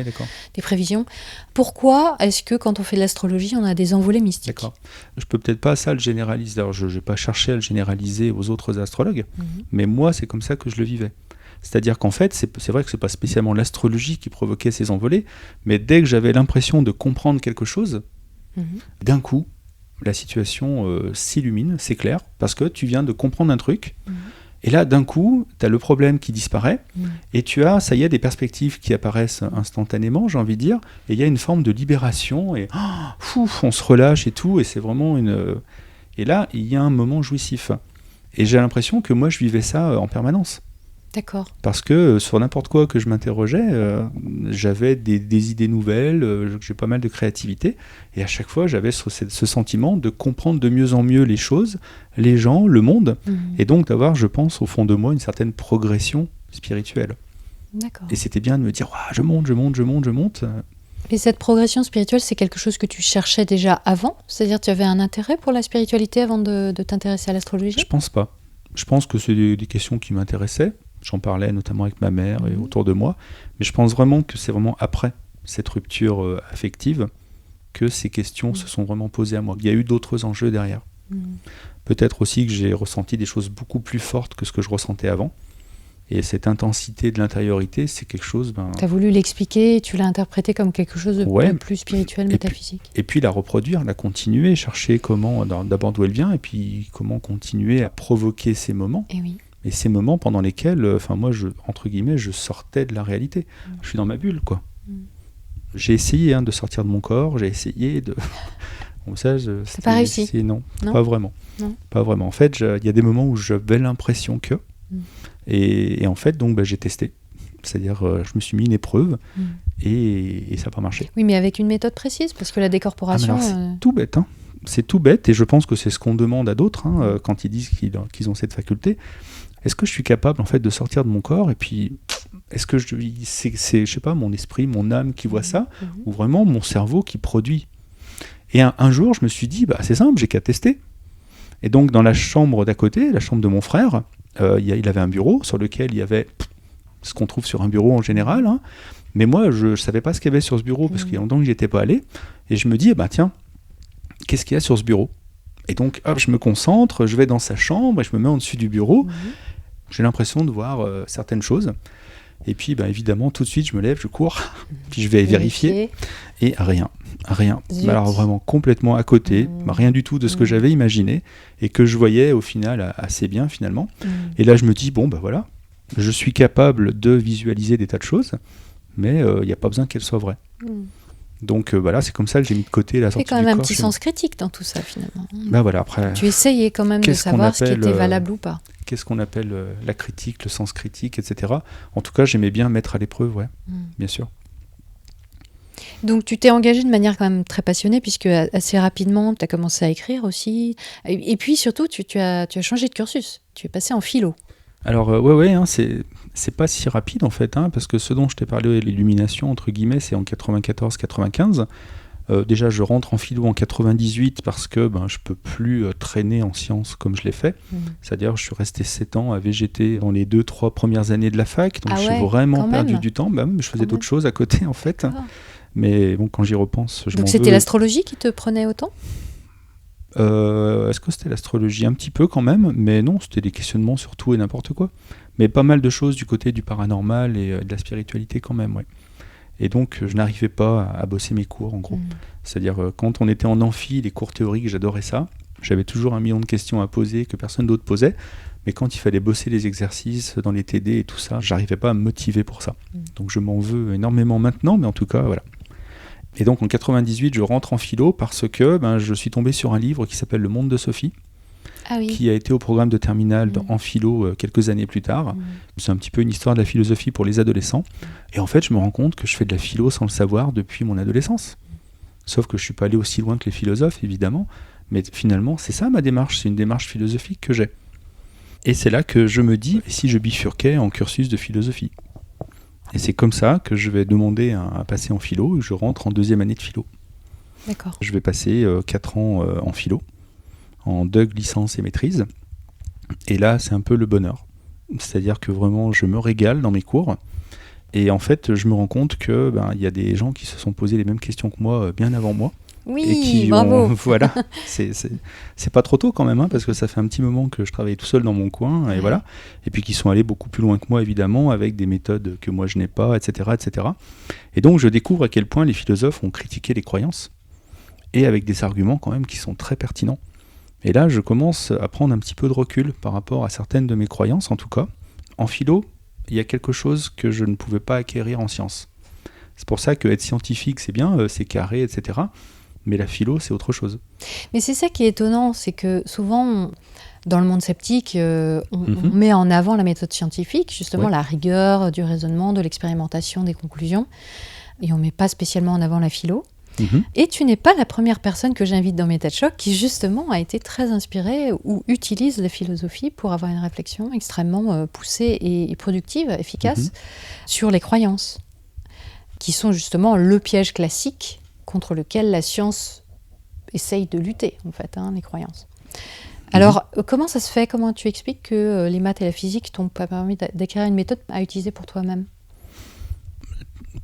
des prévisions. Pourquoi est-ce que quand on fait de l'astrologie, on a des envolées mystiques ? D'accord. Je peux peut-être pas ça le généraliser. Alors je n'ai pas cherché à le généraliser aux autres astrologues, mais moi c'est comme ça que je le vivais. C'est-à-dire qu'en fait, c'est vrai que ce n'est pas spécialement l'astrologie qui provoquait ces envolées, mais dès que j'avais l'impression de comprendre quelque chose, d'un coup, la situation s'illumine, s'éclaire, parce que tu viens de comprendre un truc, et là, d'un coup, tu as le problème qui disparaît, et tu as, ça y est, des perspectives qui apparaissent instantanément, j'ai envie de dire, et il y a une forme de libération, et on se relâche et tout, et c'est vraiment une... Et là, il y a un moment jouissif. Et j'ai l'impression que moi, je vivais ça en permanence. D'accord. Parce que sur n'importe quoi que je m'interrogeais, j'avais des idées nouvelles, j'ai pas mal de créativité, et à chaque fois j'avais ce sentiment de comprendre de mieux en mieux les choses, les gens, le monde, et donc d'avoir, je pense, au fond de moi une certaine progression spirituelle. D'accord. Et c'était bien de me dire, je monte. Et cette progression spirituelle, c'est quelque chose que tu cherchais déjà avant ? C'est-à-dire tu avais un intérêt pour la spiritualité avant de t'intéresser à l'astrologie ? Je pense pas. Je pense que c'est des questions qui m'intéressaient. J'en parlais notamment avec ma mère et autour de moi. Mais je pense vraiment que c'est vraiment après cette rupture affective que ces questions se sont vraiment posées à moi. Il y a eu d'autres enjeux derrière. Peut-être aussi que j'ai ressenti des choses beaucoup plus fortes que ce que je ressentais avant. Et cette intensité de l'intériorité, c'est quelque chose... Tu as voulu l'expliquer, tu l'as interprété comme quelque chose de plus spirituel, métaphysique. Et puis la reproduire, la continuer, chercher comment, d'abord d'où elle vient, et puis comment continuer à provoquer ces moments. Et oui. Et ces moments pendant lesquels, moi, entre guillemets, je sortais de la réalité. Je suis dans ma bulle, quoi. J'ai essayé de sortir de mon corps, j'ai essayé de... Bon, ça, c'est pas réussi. Non, pas vraiment. Non. Pas vraiment. En fait, il y a des moments où j'avais l'impression que... Et en fait, donc, j'ai testé. C'est-à-dire, je me suis mis une épreuve et ça n'a pas marché. Oui, mais avec une méthode précise, parce que la décorporation... c'est tout bête, C'est tout bête, et je pense que c'est ce qu'on demande à d'autres quand ils disent qu'ils ont cette faculté. Est-ce que je suis capable, en fait, de sortir de mon corps, et puis, est-ce que c'est je sais pas, mon esprit, mon âme qui voit ça, ou vraiment mon cerveau qui produit ? Et un jour, je me suis dit, c'est simple, j'ai qu'à tester. Et donc, dans la chambre d'à côté, la chambre de mon frère, il avait un bureau sur lequel il y avait ce qu'on trouve sur un bureau en général, Mais moi, je ne savais pas ce qu'il y avait sur ce bureau parce qu'il y a longtemps que j'y étais pas allé. Et je me dis, tiens, qu'est-ce qu'il y a sur ce bureau ? Et donc, hop, je me concentre, je vais dans sa chambre et je me mets en dessus du bureau. J'ai l'impression de voir certaines choses. Et puis, évidemment, tout de suite, je me lève, je cours, puis je vais vérifier. Et rien. Alors vraiment complètement à côté, rien du tout de ce que j'avais imaginé et que je voyais au final assez bien finalement. Et là, je me dis, voilà, je suis capable de visualiser des tas de choses, mais il n'y a pas besoin qu'elles soient vraies. Donc voilà, c'est comme ça que j'ai mis de côté la sortie du corps. Il y a quand même un petit sens critique dans tout ça finalement. Voilà, après, tu essayais quand même de savoir ce qui était valable ou pas. Qu'est-ce qu'on appelle la critique, le sens critique, etc. En tout cas, j'aimais bien mettre à l'épreuve, bien sûr. Donc tu t'es engagé de manière quand même très passionnée puisque assez rapidement tu as commencé à écrire aussi. Et puis surtout tu as changé de cursus, tu es passé en philo. Alors c'est pas si rapide en fait, parce que ce dont je t'ai parlé, l'illumination entre guillemets, c'est en 94-95. Déjà je rentre en philo en 98 parce que je peux plus traîner en sciences comme je l'ai fait. C'est-à-dire je suis resté 7 ans à végéter dans les 2-3 premières années de la fac, donc j'ai vraiment perdu du temps. Je faisais d'autres choses à côté en fait. Mais bon, quand j'y repense, je m'en veux. Donc c'était l'astrologie qui te prenait autant ? Est-ce que c'était l'astrologie ? Un petit peu quand même, mais non, c'était des questionnements sur tout et n'importe quoi. Mais pas mal de choses du côté du paranormal et de la spiritualité quand même, Et donc, je n'arrivais pas à bosser mes cours, en gros. C'est-à-dire, quand on était en amphi, les cours théoriques, j'adorais ça. J'avais toujours 1 million de questions à poser que personne d'autre posait. Mais quand il fallait bosser les exercices dans les TD et tout ça, j'arrivais pas à me motiver pour ça. Donc, je m'en veux énormément maintenant, mais en tout cas, voilà. Et donc en 98, je rentre en philo parce que je suis tombé sur un livre qui s'appelle Le Monde de Sophie, qui a été au programme de terminale en philo quelques années plus tard. C'est un petit peu une histoire de la philosophie pour les adolescents. Et en fait, je me rends compte que je fais de la philo sans le savoir depuis mon adolescence. Sauf que je ne suis pas allé aussi loin que les philosophes, évidemment. Mais finalement, c'est ça ma démarche, c'est une démarche philosophique que j'ai. Et c'est là que je me dis, et si je bifurquais en cursus de philosophie ? Et c'est comme ça que je vais demander à passer en philo, et je rentre en 2e année de philo. D'accord. Je vais passer 4 ans en philo, en DUG, licence et maîtrise. Et là, c'est un peu le bonheur. C'est-à-dire que vraiment, je me régale dans mes cours. Et en fait, je me rends compte que y a des gens qui se sont posés les mêmes questions que moi bien avant moi. Oui, et qui bravo. Voilà, c'est pas trop tôt quand même, parce que ça fait un petit moment que je travaille tout seul dans mon coin, et voilà. Et puis qui sont allés beaucoup plus loin que moi, évidemment, avec des méthodes que moi je n'ai pas, etc., etc. Et donc je découvre à quel point les philosophes ont critiqué les croyances, et avec des arguments quand même qui sont très pertinents. Et là, je commence à prendre un petit peu de recul par rapport à certaines de mes croyances, en tout cas. En philo, il y a quelque chose que je ne pouvais pas acquérir en sciences. C'est pour ça que être scientifique, c'est bien, c'est carré, etc., mais la philo, c'est autre chose. Mais c'est ça qui est étonnant, c'est que souvent, dans le monde sceptique, on met en avant la méthode scientifique, justement la rigueur du raisonnement, de l'expérimentation, des conclusions, et on ne met pas spécialement en avant la philo. Et tu n'es pas la première personne que j'invite dans mes TED Chocs qui justement a été très inspirée ou utilise la philosophie pour avoir une réflexion extrêmement poussée et productive, efficace, sur les croyances, qui sont justement le piège classique contre lequel la science essaye de lutter, en fait, les croyances. Alors, comment ça se fait ? Comment tu expliques que les maths et la physique t'ont pas permis d'acquérir une méthode à utiliser pour toi-même ?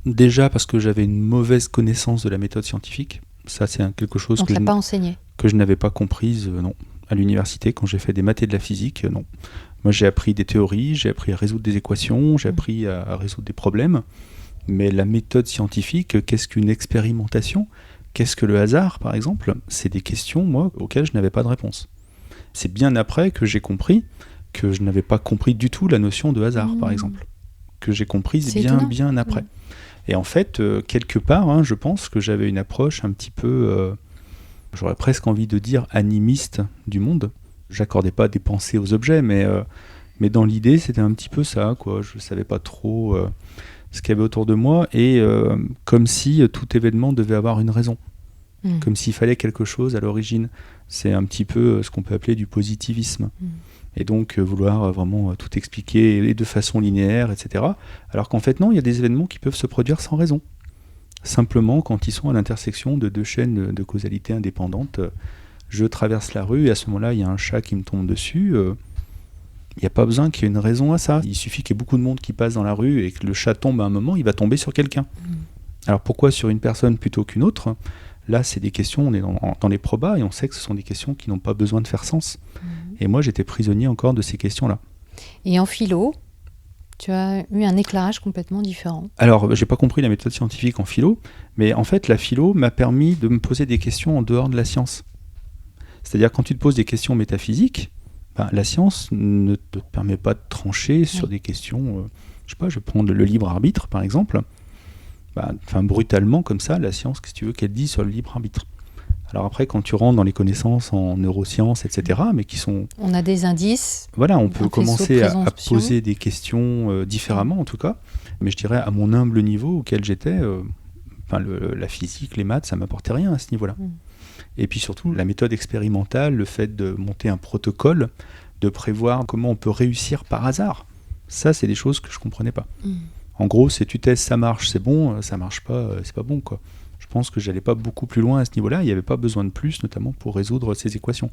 Déjà parce que j'avais une mauvaise connaissance de la méthode scientifique. Ça, c'est quelque chose que je n'avais pas comprise, non. À l'université, quand j'ai fait des maths et de la physique, non. Moi, j'ai appris des théories, j'ai appris à résoudre des équations, j'ai appris à résoudre des problèmes. Mais la méthode scientifique, qu'est-ce qu'une expérimentation ? Qu'est-ce que le hasard, par exemple ? C'est des questions, moi, auxquelles je n'avais pas de réponse. C'est bien après que j'ai compris que je n'avais pas compris du tout la notion de hasard, par exemple. Que j'ai comprise bien après. Et en fait, quelque part, je pense que j'avais une approche un petit peu, j'aurais presque envie de dire, animiste du monde. J'accordais pas des pensées aux objets, mais dans l'idée, c'était un petit peu ça, quoi. Je savais pas trop ce qu'il y avait autour de moi, et comme si tout événement devait avoir une raison. Comme s'il fallait quelque chose à l'origine. C'est un petit peu ce qu'on peut appeler du positivisme. Et donc vouloir vraiment tout expliquer et de façon linéaire, etc. Alors qu'en fait non, il y a des événements qui peuvent se produire sans raison. Simplement quand ils sont à l'intersection de 2 chaînes de causalité indépendantes. Je traverse la rue et à ce moment-là, il y a un chat qui me tombe dessus. Il n'y a pas besoin qu'il y ait une raison à ça. Il suffit qu'il y ait beaucoup de monde qui passe dans la rue et que le chat tombe à un moment, il va tomber sur quelqu'un. Alors pourquoi sur une personne plutôt qu'une autre ? Là, c'est des questions, on est dans les probas et on sait que ce sont des questions qui n'ont pas besoin de faire sens. Et moi, j'étais prisonnier encore de ces questions-là. Et en philo, tu as eu un éclairage complètement différent. Alors, j'ai pas compris la méthode scientifique en philo, mais en fait, la philo m'a permis de me poser des questions en dehors de la science. C'est-à-dire, quand tu te poses des questions métaphysiques, la science ne te permet pas de trancher sur des questions... je sais pas, je vais prendre le libre arbitre, par exemple. Brutalement, comme ça, la science, qu'est-ce que tu veux qu'elle dise sur le libre arbitre ? Alors après, quand tu rentres dans les connaissances en neurosciences, etc., mais qui sont... On a des indices. Voilà, on peut commencer à poser des questions différemment, en tout cas. Mais je dirais, à mon humble niveau auquel j'étais, la physique, les maths, ça ne m'apportait rien à ce niveau-là. Et puis surtout, la méthode expérimentale, le fait de monter un protocole, de prévoir comment on peut réussir par hasard, ça, c'est des choses que je ne comprenais pas. En gros, c'est tu testes, ça marche, c'est bon, ça marche pas, c'est pas bon, quoi. Je pense que j'allais pas beaucoup plus loin à ce niveau-là, il n'y avait pas besoin de plus, notamment pour résoudre ces équations.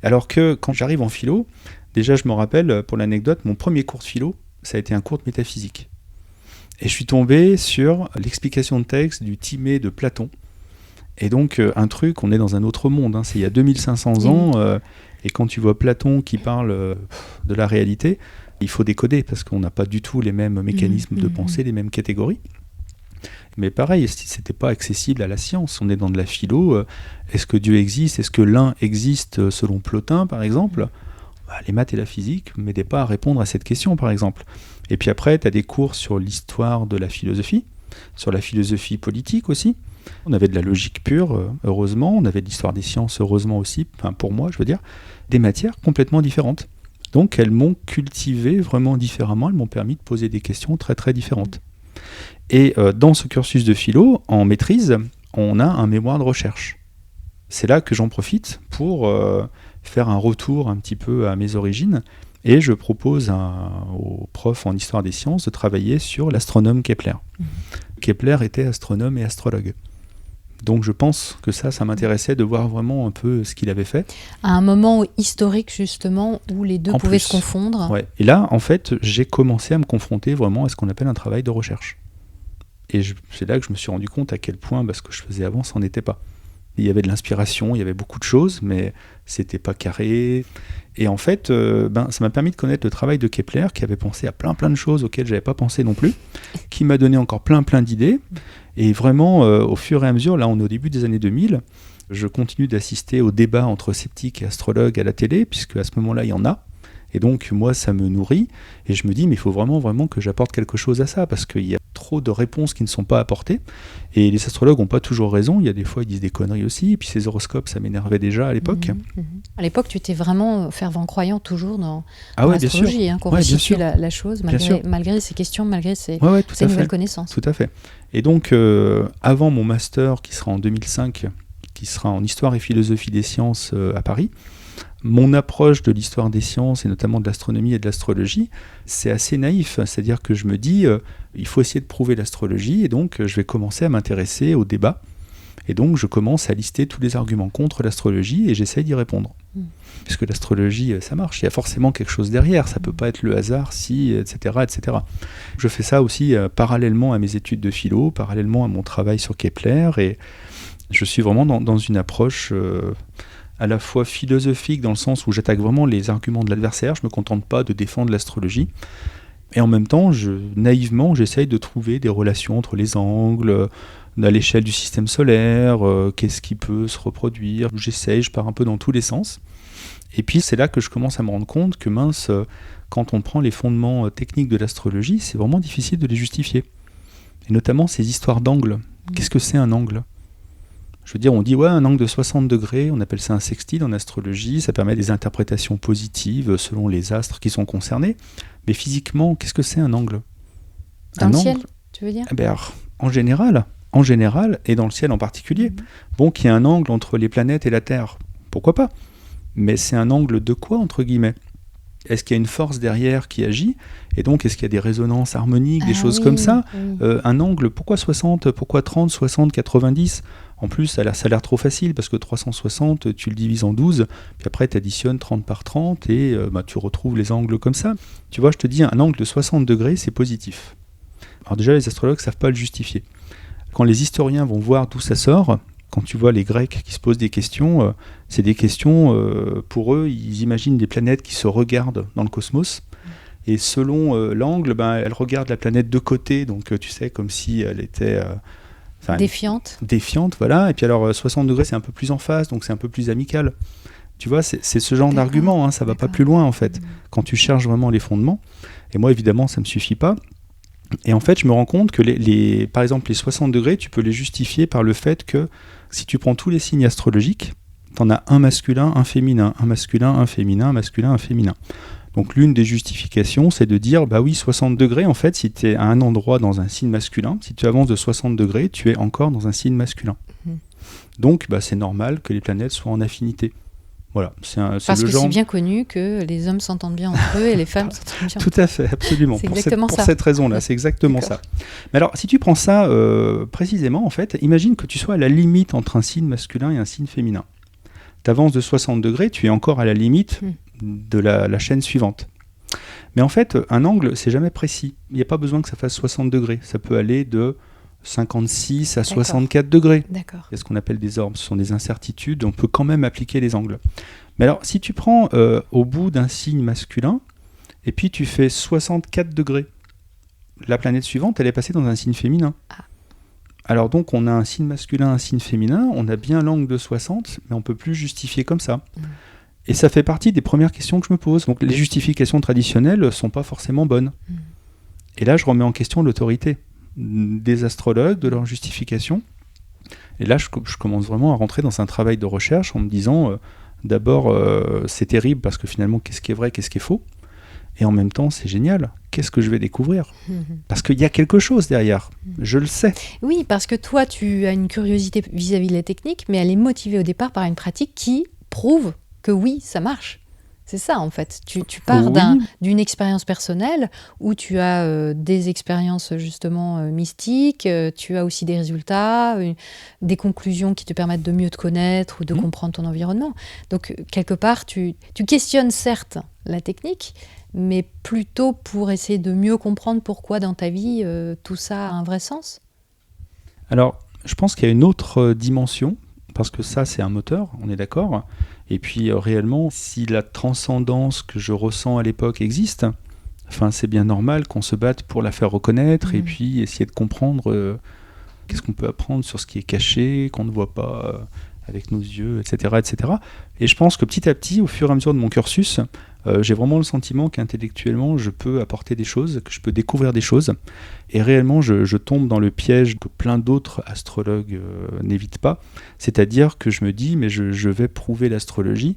Alors que quand j'arrive en philo, déjà je me rappelle, pour l'anecdote, mon premier cours de philo, ça a été un cours de métaphysique. Et je suis tombé sur l'explication de texte du Timée de Platon. Et donc, un truc, on est dans un autre monde, c'est il y a 2500 ans, et quand tu vois Platon qui parle de la réalité, il faut décoder, parce qu'on n'a pas du tout les mêmes mécanismes de pensée, les mêmes catégories. Mais pareil, c'était pas accessible à la science. On est dans de la philo. Est-ce que Dieu existe ? Est-ce que l'un existe selon Plotin, par exemple ? Les maths et la physique ne m'aidaient pas à répondre à cette question, par exemple. Et puis après, tu as des cours sur l'histoire de la philosophie, sur la philosophie politique aussi. On avait de la logique pure, heureusement. On avait de l'histoire des sciences, heureusement aussi. Enfin, pour moi, je veux dire, des matières complètement différentes. Donc, elles m'ont cultivé vraiment différemment. Elles m'ont permis de poser des questions très, très différentes. Et dans ce cursus de philo, en maîtrise, on a un mémoire de recherche. C'est là que j'en profite pour faire un retour un petit peu à mes origines, et je propose aux profs en histoire des sciences de travailler sur l'astronome Kepler. Kepler était astronome et astrologue. Donc je pense que ça m'intéressait de voir vraiment un peu ce qu'il avait fait. À un moment historique justement où les deux pouvaient se confondre. Ouais. Et là, en fait, j'ai commencé à me confronter vraiment à ce qu'on appelle un travail de recherche. Et c'est là que je me suis rendu compte à quel point ce que je faisais avant, ça n'en était pas. Il y avait de l'inspiration, il y avait beaucoup de choses, mais c'était pas carré. Et en fait, ça m'a permis de connaître le travail de Kepler, qui avait pensé à plein de choses auxquelles je n'avais pas pensé non plus, qui m'a donné encore plein d'idées. Et vraiment, au fur et à mesure, là on est au début des années 2000, je continue d'assister aux débats entre sceptiques et astrologues à la télé, puisque à ce moment-là, il y en a. Et donc, moi, ça me nourrit. Et je me dis, mais il faut vraiment que j'apporte quelque chose à ça, parce qu'il y a trop de réponses qui ne sont pas apportées. Et les astrologues n'ont pas toujours raison. Il y a des fois, ils disent des conneries aussi. Et puis ces horoscopes, ça m'énervait déjà à l'époque. À l'époque, tu étais vraiment fervent croyant toujours dans l'astrologie, qu'on resitue la chose, malgré ces questions, malgré ces nouvelles connaissances. Tout à fait. Et donc, avant mon master, qui sera en 2005, qui sera en histoire et philosophie des sciences à Paris, mon approche de l'histoire des sciences, et notamment de l'astronomie et de l'astrologie, c'est assez naïf. C'est-à-dire que je me dis, il faut essayer de prouver l'astrologie, et donc je vais commencer à m'intéresser au débat. Et donc je commence à lister tous les arguments contre l'astrologie, et j'essaye d'y répondre. Puisque l'astrologie, ça marche, il y a forcément quelque chose derrière, ça ne peut pas être le hasard, etc. Je fais ça aussi parallèlement à mes études de philo, parallèlement à mon travail sur Kepler, et je suis vraiment dans une approche... à la fois philosophique, dans le sens où j'attaque vraiment les arguments de l'adversaire, je ne me contente pas de défendre l'astrologie, et en même temps, naïvement, j'essaye de trouver des relations entre les angles, à l'échelle du système solaire, qu'est-ce qui peut se reproduire, je pars un peu dans tous les sens, et puis c'est là que je commence à me rendre compte que quand on prend les fondements techniques de l'astrologie, c'est vraiment difficile de les justifier, et notamment ces histoires d'angles. Qu'est-ce que c'est un angle ? Je veux dire, on dit, un angle de 60 degrés, on appelle ça un sextile en astrologie, ça permet des interprétations positives selon les astres qui sont concernés. Mais physiquement, qu'est-ce que c'est un angle ? Dans le ciel, tu veux dire ? En général, et dans le ciel en particulier. Qu'il y ait un angle entre les planètes et la Terre, pourquoi pas ? Mais c'est un angle de quoi, entre guillemets ? Est-ce qu'il y a une force derrière qui agit? Et donc, est-ce qu'il y a des résonances harmoniques, des choses comme ça? Un angle, pourquoi 60? Pourquoi 30, 60, 90? En plus, ça a l'air trop facile parce que 360, tu le divises en 12, puis après, tu additionnes 30 par 30 et tu retrouves les angles comme ça. Tu vois, je te dis, un angle de 60 degrés, c'est positif. Alors déjà, les astrologues ne savent pas le justifier. Quand les historiens vont voir d'où ça sort, quand tu vois les Grecs qui se posent des questions, c'est des questions, pour eux, ils imaginent des planètes qui se regardent dans le cosmos. Et selon l'angle, elles regardent la planète de côté, donc tu sais, comme si elle était... Défiante, voilà. Et puis alors, 60 degrés, c'est un peu plus en face, donc c'est un peu plus amical. Tu vois, c'est ce genre d'argument, hein, ça va pas plus loin, en fait, quand tu cherches vraiment les fondements. Et moi, évidemment, ça me suffit pas. Et en fait, je me rends compte que, par exemple, les 60 degrés, tu peux les justifier par le fait que si tu prends tous les signes astrologiques, tu en as un masculin, un féminin, un masculin, un féminin, un masculin, un féminin. Donc l'une des justifications, c'est de dire, bah oui, 60 degrés, en fait, si tu es à un endroit dans un signe masculin, si tu avances de 60 degrés, tu es encore dans un signe masculin. Donc c'est normal que les planètes soient en affinité. Voilà, parce que c'est bien connu que les hommes s'entendent bien entre eux et les femmes s'entendent bien. Tout à fait, absolument. Pour cette raison-là, c'est exactement ça. Mais alors, si tu prends ça précisément, en fait, imagine que tu sois à la limite entre un signe masculin et un signe féminin. Tu avances de 60 degrés, tu es encore à la limite de la chaîne suivante. Mais en fait, un angle, c'est jamais précis. Il n'y a pas besoin que ça fasse 60 degrés. Ça peut aller de 56 à 64 degrés. D'accord. Il y a ce qu'on appelle des orbes, ce sont des incertitudes, on peut quand même appliquer les angles. Mais alors, si tu prends au bout d'un signe masculin, et puis tu fais 64 degrés, la planète suivante, elle est passée dans un signe féminin. Alors donc, on a un signe masculin, un signe féminin, on a bien l'angle de 60, mais on ne peut plus justifier comme ça. Et ça fait partie des premières questions que je me pose. Donc les justifications traditionnelles ne sont pas forcément bonnes. Et là, je remets en question l'autorité des astrologues, de leur justification. Et là, je commence vraiment à rentrer dans un travail de recherche en me disant, d'abord, c'est terrible parce que finalement, qu'est-ce qui est vrai, qu'est-ce qui est faux? Et en même temps, c'est génial. Qu'est-ce que je vais découvrir? Parce qu'il y a quelque chose derrière. Je le sais. Oui, parce que toi, tu as une curiosité vis-à-vis de la technique, mais elle est motivée au départ par une pratique qui prouve que oui, ça marche. C'est ça, en fait. Tu pars d'une expérience personnelle où tu as des expériences, justement, mystiques, tu as aussi des résultats, des conclusions qui te permettent de mieux te connaître ou de comprendre ton environnement. Donc, quelque part, tu questionnes, certes, la technique, mais plutôt pour essayer de mieux comprendre pourquoi, dans ta vie, tout ça a un vrai sens. Alors, je pense qu'il y a une autre dimension, parce que ça, c'est un moteur, on est d'accord. Et puis réellement, si la transcendance que je ressens à l'époque existe, c'est bien normal qu'on se batte pour la faire reconnaître et puis essayer de comprendre qu'est-ce qu'on peut apprendre sur ce qui est caché, qu'on ne voit pas avec nos yeux, etc., etc. Et je pense que petit à petit, au fur et à mesure de mon cursus, j'ai vraiment le sentiment qu'intellectuellement, je peux apporter des choses, que je peux découvrir des choses. Et réellement, je tombe dans le piège que plein d'autres astrologues n'évitent pas. C'est-à-dire que je me dis, mais je vais prouver l'astrologie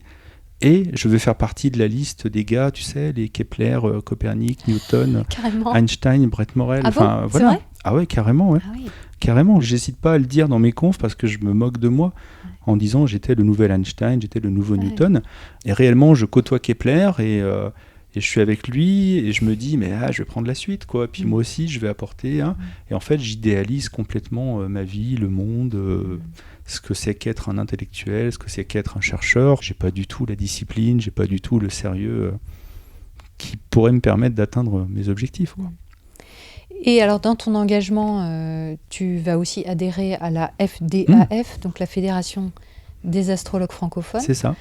et je vais faire partie de la liste des gars, tu sais, les Kepler, Copernic, Newton, Einstein, Brett Morel. Ah bon, c'est vrai ? Ah ouais, carrément, ouais. Ah oui. Carrément, j'hésite pas à le dire dans mes confs parce que je me moque de moi en disant j'étais le nouvel Einstein, j'étais le nouveau Newton. Et réellement, je côtoie Kepler et je suis avec lui et je me dis mais je vais prendre la suite quoi. Puis moi aussi, je vais apporter. Et en fait, j'idéalise complètement ma vie, le monde, ce que c'est qu'être un intellectuel, ce que c'est qu'être un chercheur. J'ai pas du tout la discipline, j'ai pas du tout le sérieux qui pourrait me permettre d'atteindre mes objectifs, quoi. Et alors, dans ton engagement, tu vas aussi adhérer à la FDAF, donc la Fédération des astrologues francophones. C'est ça.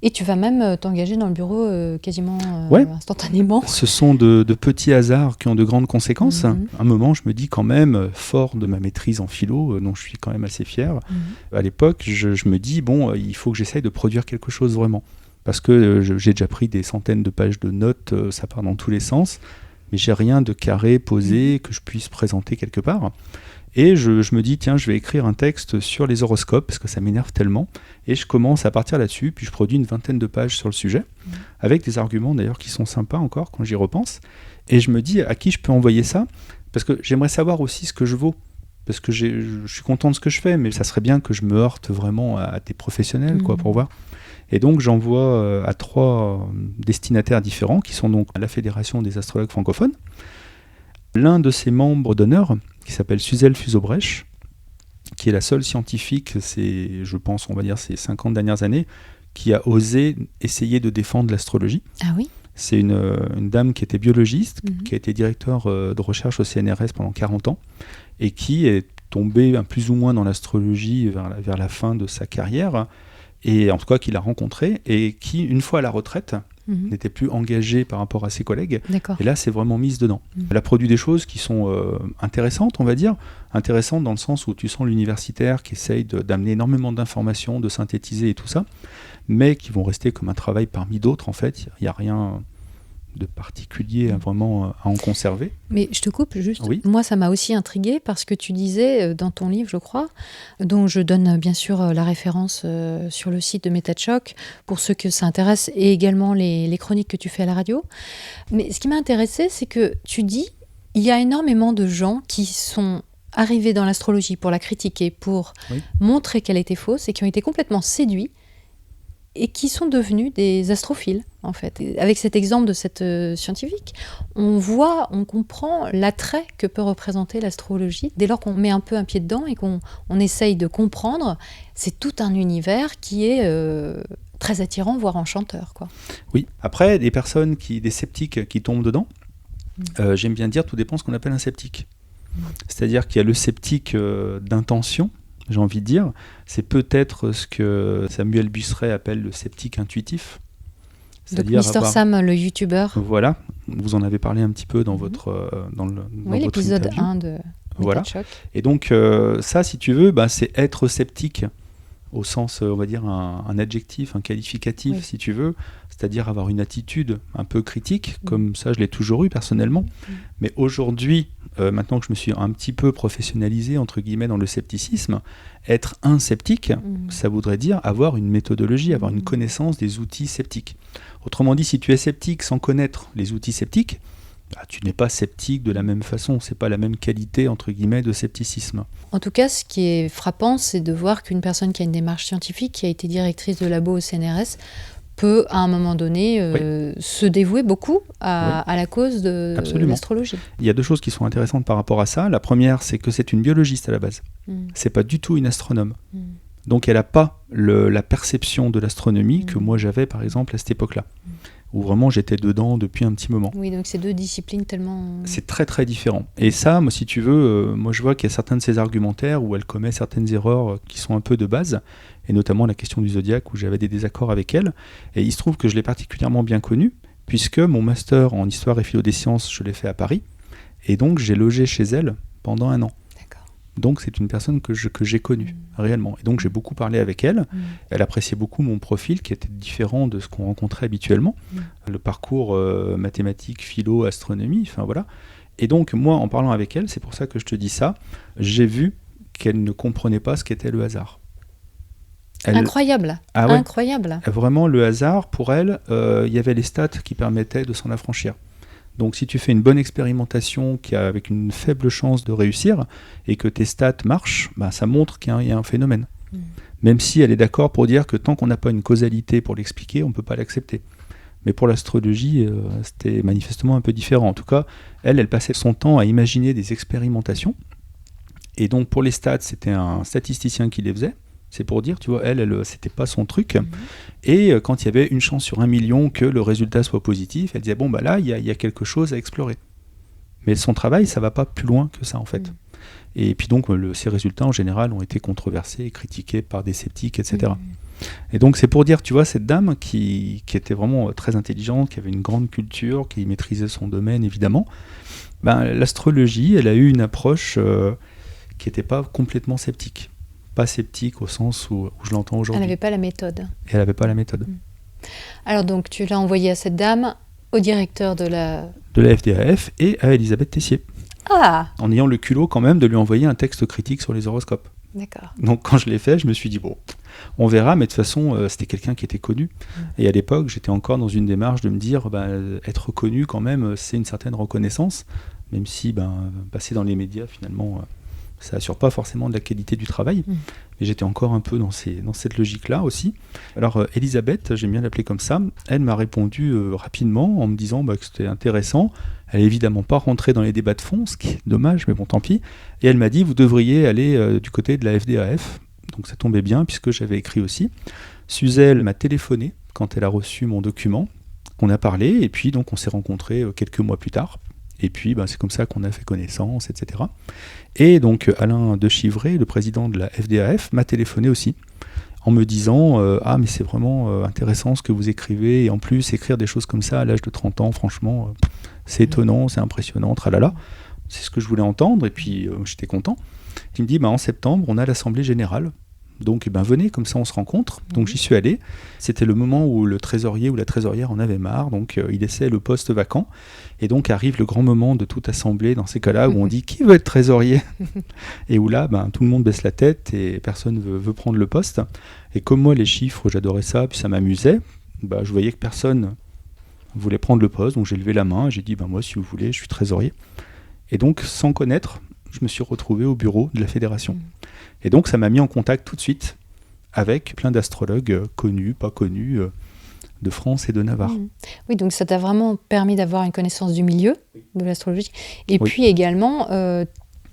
Et tu vas même t'engager dans le bureau quasiment instantanément. Ce sont de petits hasards qui ont de grandes conséquences. À un moment, je me dis quand même, fort de ma maîtrise en philo, dont je suis quand même assez fier, à l'époque, je me dis, il faut que j'essaye de produire quelque chose vraiment. Parce que j'ai déjà pris des centaines de pages de notes, ça part dans tous les sens. Mais j'ai rien de carré, posé, que je puisse présenter quelque part. Et je me dis, tiens, je vais écrire un texte sur les horoscopes, parce que ça m'énerve tellement. Et je commence à partir là-dessus, puis je produis une vingtaine de pages sur le sujet, avec des arguments d'ailleurs qui sont sympas encore quand j'y repense. Et je me dis, à qui je peux envoyer ça? Parce que j'aimerais savoir aussi ce que je vaux. Parce que je suis content de ce que je fais, mais ça serait bien que je me heurte vraiment à des professionnels, quoi, pour voir. Et donc j'envoie à 3 destinataires différents, qui sont donc la Fédération des astrologues francophones. L'un de ses membres d'honneur, qui s'appelle Suzel Fusobrecht, qui est la seule scientifique, je pense, on va dire, ces 50 dernières années, qui a osé essayer de défendre l'astrologie. Ah oui. C'est une dame qui était biologiste, qui a été directeur de recherche au CNRS pendant 40 ans, et qui est tombée plus ou moins dans l'astrologie vers la fin de sa carrière, et en tout cas qui l'a rencontrée, et qui, une fois à la retraite, n'était plus engagée par rapport à ses collègues. D'accord. Et là, c'est vraiment mise dedans. Elle a produit des choses qui sont intéressantes, on va dire. Intéressantes dans le sens où tu sens l'universitaire qui essaye d'amener énormément d'informations, de synthétiser et tout ça, mais qui vont rester comme un travail parmi d'autres, en fait. Il n'y a rien de particulier vraiment à en conserver. Mais je te coupe juste. Oui. Moi, ça m'a aussi intriguée parce que tu disais dans ton livre, je crois, dont je donne bien sûr la référence sur le site de MetaChoc pour ceux que ça intéresse et également les chroniques que tu fais à la radio. Mais ce qui m'a intéressé, c'est que tu dis il y a énormément de gens qui sont arrivés dans l'astrologie pour la critiquer, pour montrer qu'elle était fausse et qui ont été complètement séduits et qui sont devenus des astrophiles, en fait. Et avec cet exemple de cette scientifique, on comprend l'attrait que peut représenter l'astrologie. Dès lors qu'on met un peu un pied dedans et qu'on essaye de comprendre, c'est tout un univers qui est très attirant, voire enchanteur, quoi. Oui. Après, des sceptiques qui tombent dedans, j'aime bien dire, tout dépend de ce qu'on appelle un sceptique. C'est-à-dire qu'il y a le sceptique d'intention, j'ai envie de dire, c'est peut-être ce que Samuel Busseret appelle le sceptique intuitif. Donc Mr Sam, le youtubeur. Voilà, vous en avez parlé un petit peu dans l'épisode interview. 1 de Voilà. MetaChoc. Et donc ça, si tu veux, c'est être sceptique au sens, on va dire, un adjectif, un qualificatif, si tu veux, c'est-à-dire avoir une attitude un peu critique, comme ça je l'ai toujours eu personnellement. Mais aujourd'hui, maintenant que je me suis un petit peu professionnalisé, entre guillemets, dans le scepticisme, être un sceptique, ça voudrait dire avoir une méthodologie, avoir une connaissance des outils sceptiques. Autrement dit, si tu es sceptique sans connaître les outils sceptiques, tu n'es pas sceptique de la même façon, c'est pas la même qualité, entre guillemets, de scepticisme. En tout cas, ce qui est frappant, c'est de voir qu'une personne qui a une démarche scientifique, qui a été directrice de labo au CNRS, peut, à un moment donné, se dévouer beaucoup à la cause de l'astrologie. Il y a 2 choses qui sont intéressantes par rapport à ça. La première, c'est que c'est une biologiste à la base. C'est pas du tout une astronome. Donc elle n'a pas la perception de l'astronomie que moi j'avais, par exemple, à cette époque-là. Où vraiment j'étais dedans depuis un petit moment. Oui, donc c'est 2 disciplines tellement... C'est très très différent. Et ça, moi, si tu veux, moi je vois qu'il y a certains de ces argumentaires où elle commet certaines erreurs qui sont un peu de base, et notamment la question du zodiaque où j'avais des désaccords avec elle. Et il se trouve que je l'ai particulièrement bien connue, puisque mon master en histoire et philo des sciences, je l'ai fait à Paris, et donc j'ai logé chez elle pendant 1 an. Donc c'est une personne que j'ai connue réellement. Et donc j'ai beaucoup parlé avec elle. Elle appréciait beaucoup mon profil qui était différent de ce qu'on rencontrait habituellement. Le parcours mathématiques, philo, astronomie, enfin voilà. Et donc moi, en parlant avec elle, c'est pour ça que je te dis ça, j'ai vu qu'elle ne comprenait pas ce qu'était le hasard. Incroyable. Ah ouais. Incroyable. Vraiment, le hasard, pour elle, il y avait les stats qui permettaient de s'en affranchir. Donc si tu fais une bonne expérimentation avec une faible chance de réussir et que tes stats marchent, ça montre qu'il y a un phénomène. Même si elle est d'accord pour dire que tant qu'on n'a pas une causalité pour l'expliquer, on ne peut pas l'accepter. Mais pour l'astrologie, c'était manifestement un peu différent. En tout cas, elle passait son temps à imaginer des expérimentations. Et donc pour les stats, c'était un statisticien qui les faisait. C'est pour dire, tu vois, elle c'était pas son truc. Et quand il y avait une chance sur 1 million que le résultat soit positif, elle disait, là, il y a quelque chose à explorer. Mais son travail, ça va pas plus loin que ça, en fait. Et puis donc, ces résultats, en général, ont été controversés et critiqués par des sceptiques, etc. Et donc, c'est pour dire, tu vois, cette dame qui était vraiment très intelligente, qui avait une grande culture, qui maîtrisait son domaine, évidemment, l'astrologie, elle a eu une approche qui n'était pas complètement sceptique. Pas sceptique au sens où je l'entends aujourd'hui. Elle n'avait pas la méthode. Et elle n'avait pas la méthode. Alors donc, tu l'as envoyé à cette dame, au directeur de la FDAF et à Elisabeth Tessier. Ah. En ayant le culot quand même de lui envoyer un texte critique sur les horoscopes. D'accord. Donc quand je l'ai fait, je me suis dit, on verra, mais de toute façon, c'était quelqu'un qui était connu. Et à l'époque, j'étais encore dans une démarche de me dire, être connu quand même, c'est une certaine reconnaissance, même si passer dans les médias, finalement... ça assure pas forcément de la qualité du travail. Mais j'étais encore un peu dans cette logique-là aussi. Alors Elisabeth, j'aime bien l'appeler comme ça, elle m'a répondu rapidement en me disant que c'était intéressant. Elle n'est évidemment pas rentrée dans les débats de fond, ce qui est dommage, mais bon, tant pis. Et elle m'a dit, vous devriez aller du côté de la FDAF. Donc ça tombait bien, puisque j'avais écrit aussi. Suzel m'a téléphoné quand elle a reçu mon document. On a parlé, et puis donc on s'est rencontrés quelques mois plus tard. Et puis c'est comme ça qu'on a fait connaissance, etc. Et donc Alain Dechivray, le président de la FDAF, m'a téléphoné aussi, en me disant ah mais c'est vraiment intéressant ce que vous écrivez, et en plus écrire des choses comme ça à l'âge de 30 ans, franchement, c'est étonnant, c'est impressionnant, tralala. C'est ce que je voulais entendre, et puis j'étais content. Il me dit en septembre, on a l'Assemblée Générale. Donc venez, comme ça on se rencontre. Donc j'y suis allé. C'était le moment où le trésorier ou la trésorière en avait marre, donc il laissait le poste vacant. Et donc arrive le grand moment de toute assemblée dans ces cas-là où on dit qui veut être trésorier et où là tout le monde baisse la tête et personne veut prendre le poste. Et comme moi les chiffres j'adorais ça, puis ça m'amusait, je voyais que personne voulait prendre le poste, donc j'ai levé la main et j'ai dit moi si vous voulez je suis trésorier. Et donc sans connaître, je me suis retrouvé au bureau de la fédération. Et donc ça m'a mis en contact tout de suite avec plein d'astrologues connus, pas connus, de France et de Navarre. Oui, donc ça t'a vraiment permis d'avoir une connaissance du milieu de l'astrologie. Et puis également,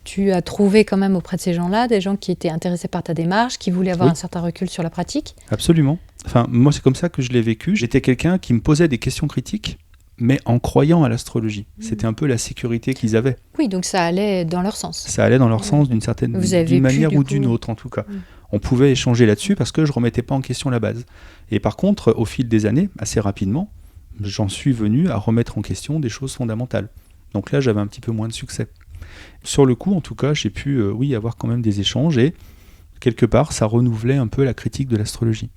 tu as trouvé quand même auprès de ces gens-là des gens qui étaient intéressés par ta démarche, qui voulaient avoir un certain recul sur la pratique. Absolument. Enfin, moi c'est comme ça que je l'ai vécu. J'étais quelqu'un qui me posait des questions critiques, mais en croyant à l'astrologie. C'était un peu la sécurité qu'ils avaient. Oui, donc ça allait dans leur sens. Ça allait dans leur sens d'une manière ou d'une autre, en tout cas. On pouvait échanger là-dessus parce que je ne remettais pas en question la base. Et par contre, au fil des années, assez rapidement, j'en suis venu à remettre en question des choses fondamentales. Donc là, j'avais un petit peu moins de succès. Sur le coup, en tout cas, j'ai pu avoir quand même des échanges et quelque part, ça renouvelait un peu la critique de l'astrologie.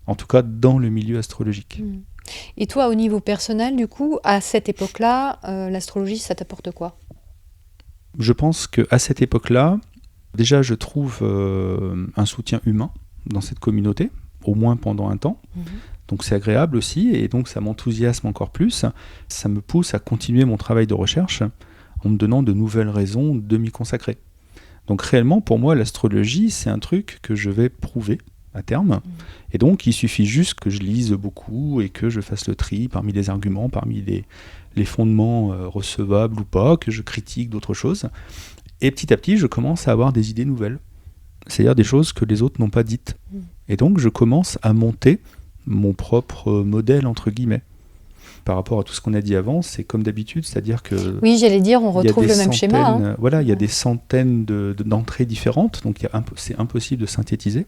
En tout cas, dans le milieu astrologique. Et toi, au niveau personnel, du coup, à cette époque-là, l'astrologie, ça t'apporte quoi ? Je pense qu'à cette époque-là, déjà, je trouve un soutien humain dans cette communauté, au moins pendant un temps. Donc c'est agréable aussi, et donc ça m'enthousiasme encore plus. Ça me pousse à continuer mon travail de recherche en me donnant de nouvelles raisons de m'y consacrer. Donc réellement, pour moi, l'astrologie, c'est un truc que je vais prouver à terme. Et donc, il suffit juste que je lise beaucoup et que je fasse le tri parmi les arguments, parmi les fondements recevables ou pas, que je critique d'autres choses. Et petit à petit, je commence à avoir des idées nouvelles. C'est-à-dire des choses que les autres n'ont pas dites. Et donc, je commence à monter mon propre modèle, entre guillemets. Par rapport à tout ce qu'on a dit avant, c'est comme d'habitude, c'est-à-dire que... Oui, j'allais dire, on retrouve le même schéma. Voilà, il y a des centaines d'entrées différentes, donc c'est impossible de synthétiser.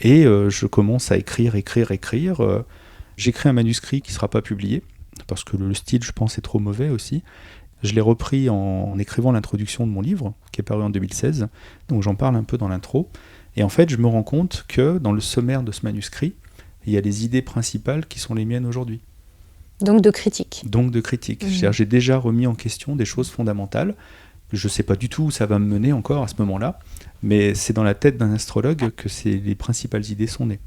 Et je commence à écrire. J'écris un manuscrit qui ne sera pas publié, parce que le style, je pense, est trop mauvais aussi. Je l'ai repris en écrivant l'introduction de mon livre, qui est paru en 2016. Donc j'en parle un peu dans l'intro. Et en fait, je me rends compte que dans le sommaire de ce manuscrit, il y a les idées principales qui sont les miennes aujourd'hui. Donc de critique. C'est-à-dire, j'ai déjà remis en question des choses fondamentales. Je ne sais pas du tout où ça va me mener encore à ce moment-là, mais c'est dans la tête d'un astrologue que les principales idées sont nées.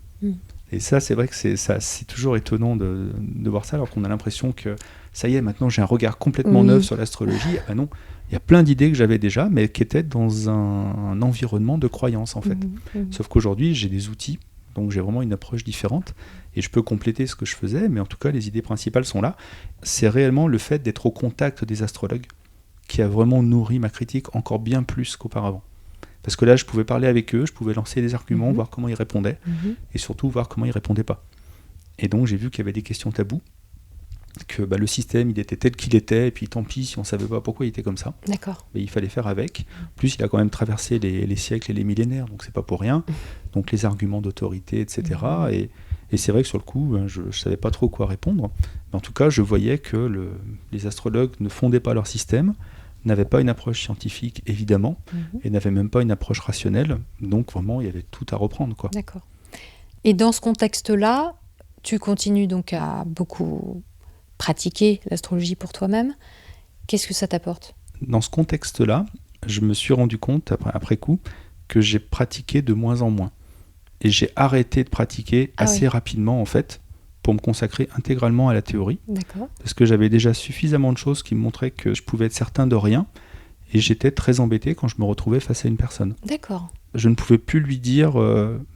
Et ça, c'est vrai que c'est toujours étonnant de voir ça, alors qu'on a l'impression que ça y est, maintenant j'ai un regard complètement neuf sur l'astrologie. Ah non, il y a plein d'idées que j'avais déjà, mais qui étaient dans un environnement de croyance en fait. Sauf qu'aujourd'hui, j'ai des outils, donc j'ai vraiment une approche différente, et je peux compléter ce que je faisais, mais en tout cas, les idées principales sont là. C'est réellement le fait d'être au contact des astrologues qui a vraiment nourri ma critique encore bien plus qu'auparavant. Parce que là, je pouvais parler avec eux, je pouvais lancer des arguments, voir comment ils répondaient, et surtout voir comment ils répondaient pas. Et donc, j'ai vu qu'il y avait des questions tabous, que le système, il était tel qu'il était, et puis tant pis si on savait pas pourquoi il était comme ça. D'accord. Mais il fallait faire avec. Plus, il a quand même traversé les siècles et les millénaires, donc c'est pas pour rien. Donc les arguments d'autorité, etc. Et c'est vrai que sur le coup, je savais pas trop quoi répondre. Mais en tout cas, je voyais que les astrologues ne fondaient pas leur système, n'avaient pas une approche scientifique, évidemment, et n'avaient même pas une approche rationnelle. Donc vraiment, il y avait tout à reprendre, quoi. D'accord. Et dans ce contexte-là, tu continues donc à beaucoup pratiquer l'astrologie pour toi-même. Qu'est-ce que ça t'apporte ? Dans ce contexte-là, je me suis rendu compte, après coup, que j'ai pratiqué de moins en moins. Et j'ai arrêté de pratiquer assez rapidement, en fait, pour me consacrer intégralement à la théorie. D'accord. Parce que j'avais déjà suffisamment de choses qui me montraient que je pouvais être certain de rien, Et j'étais très embêté quand je me retrouvais face à une personne. D'accord. Je ne pouvais plus lui dire,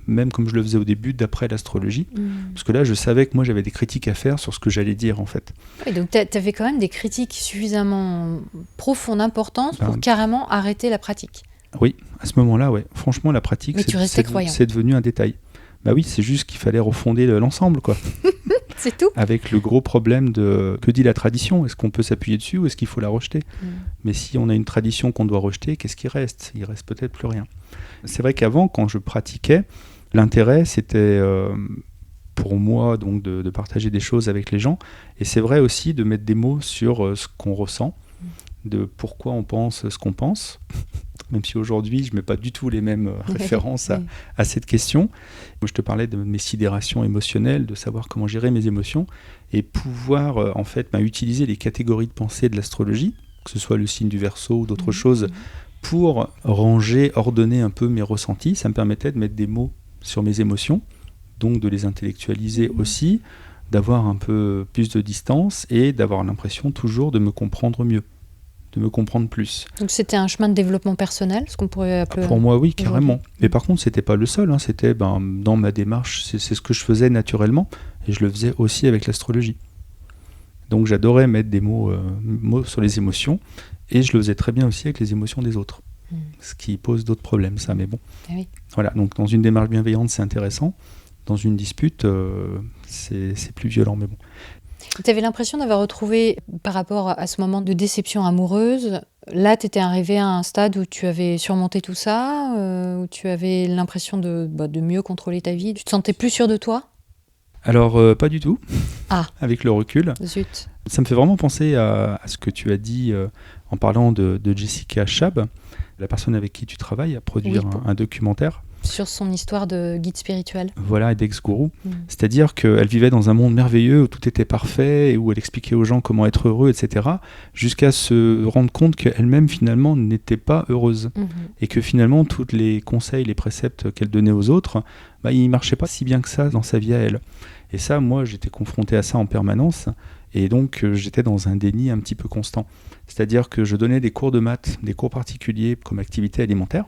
même comme je le faisais au début, d'après l'astrologie, parce que là, je savais que moi, j'avais des critiques à faire sur ce que j'allais dire, en fait. Oui, donc tu avais quand même des critiques suffisamment profondes, importantes, pour carrément arrêter la pratique. Oui, à ce moment-là, ouais. Franchement, la pratique, Mais tu restais croyant. c'est devenu un détail. Bah oui, c'est juste qu'il fallait refonder l'ensemble, quoi. C'est tout. Avec le gros problème de que dit la tradition. Est-ce qu'on peut s'appuyer dessus ou est-ce qu'il faut la rejeter ? Mais si on a une tradition qu'on doit rejeter, qu'est-ce qui reste ? Il reste peut-être plus rien. C'est vrai qu'avant, quand je pratiquais, l'intérêt, c'était pour moi donc de partager des choses avec les gens. Et c'est vrai aussi de mettre des mots sur ce qu'on ressent, de pourquoi on pense ce qu'on pense. Même si aujourd'hui, je ne mets pas du tout les mêmes références à cette question. Moi, je te parlais de mes sidérations émotionnelles, de savoir comment gérer mes émotions et pouvoir utiliser les catégories de pensée de l'astrologie, que ce soit le signe du Verseau ou d'autres choses, pour ranger, ordonner un peu mes ressentis. Ça me permettait de mettre des mots sur mes émotions, donc de les intellectualiser aussi, d'avoir un peu plus de distance et d'avoir l'impression toujours de me comprendre mieux, de me comprendre plus. Donc c'était un chemin de développement personnel, ce qu'on pourrait appeler... Pour moi, oui, carrément. Mais par contre, c'était pas le seul. Hein. C'était dans ma démarche, c'est ce que je faisais naturellement, et je le faisais aussi avec l'astrologie. Donc j'adorais mettre des mots sur les émotions, et je le faisais très bien aussi avec les émotions des autres. Ce qui pose d'autres problèmes, ça, mais bon. Oui. Voilà, donc dans une démarche bienveillante, c'est intéressant. Dans une dispute, c'est plus violent, mais bon. Tu avais l'impression d'avoir retrouvé, par rapport à ce moment de déception amoureuse, là, tu étais arrivé à un stade où tu avais surmonté tout ça, où tu avais l'impression de mieux contrôler ta vie. Tu te sentais plus sûr de toi ? Alors, pas du tout, avec le recul. Zut. Ça me fait vraiment penser à ce que tu as dit en parlant de Jessica Schab, la personne avec qui tu travailles, à produire un documentaire. Sur son histoire de guide spirituel. Voilà, et d'ex-gourou. C'est-à-dire qu'elle vivait dans un monde merveilleux où tout était parfait et où elle expliquait aux gens comment être heureux, etc. Jusqu'à se rendre compte qu'elle-même, finalement, n'était pas heureuse. Et que finalement, tous les conseils, les préceptes qu'elle donnait aux autres, ils ne marchaient pas si bien que ça dans sa vie à elle. Et ça, moi, j'étais confronté à ça en permanence. Et donc, j'étais dans un déni un petit peu constant. C'est-à-dire que je donnais des cours de maths, des cours particuliers comme activité alimentaire.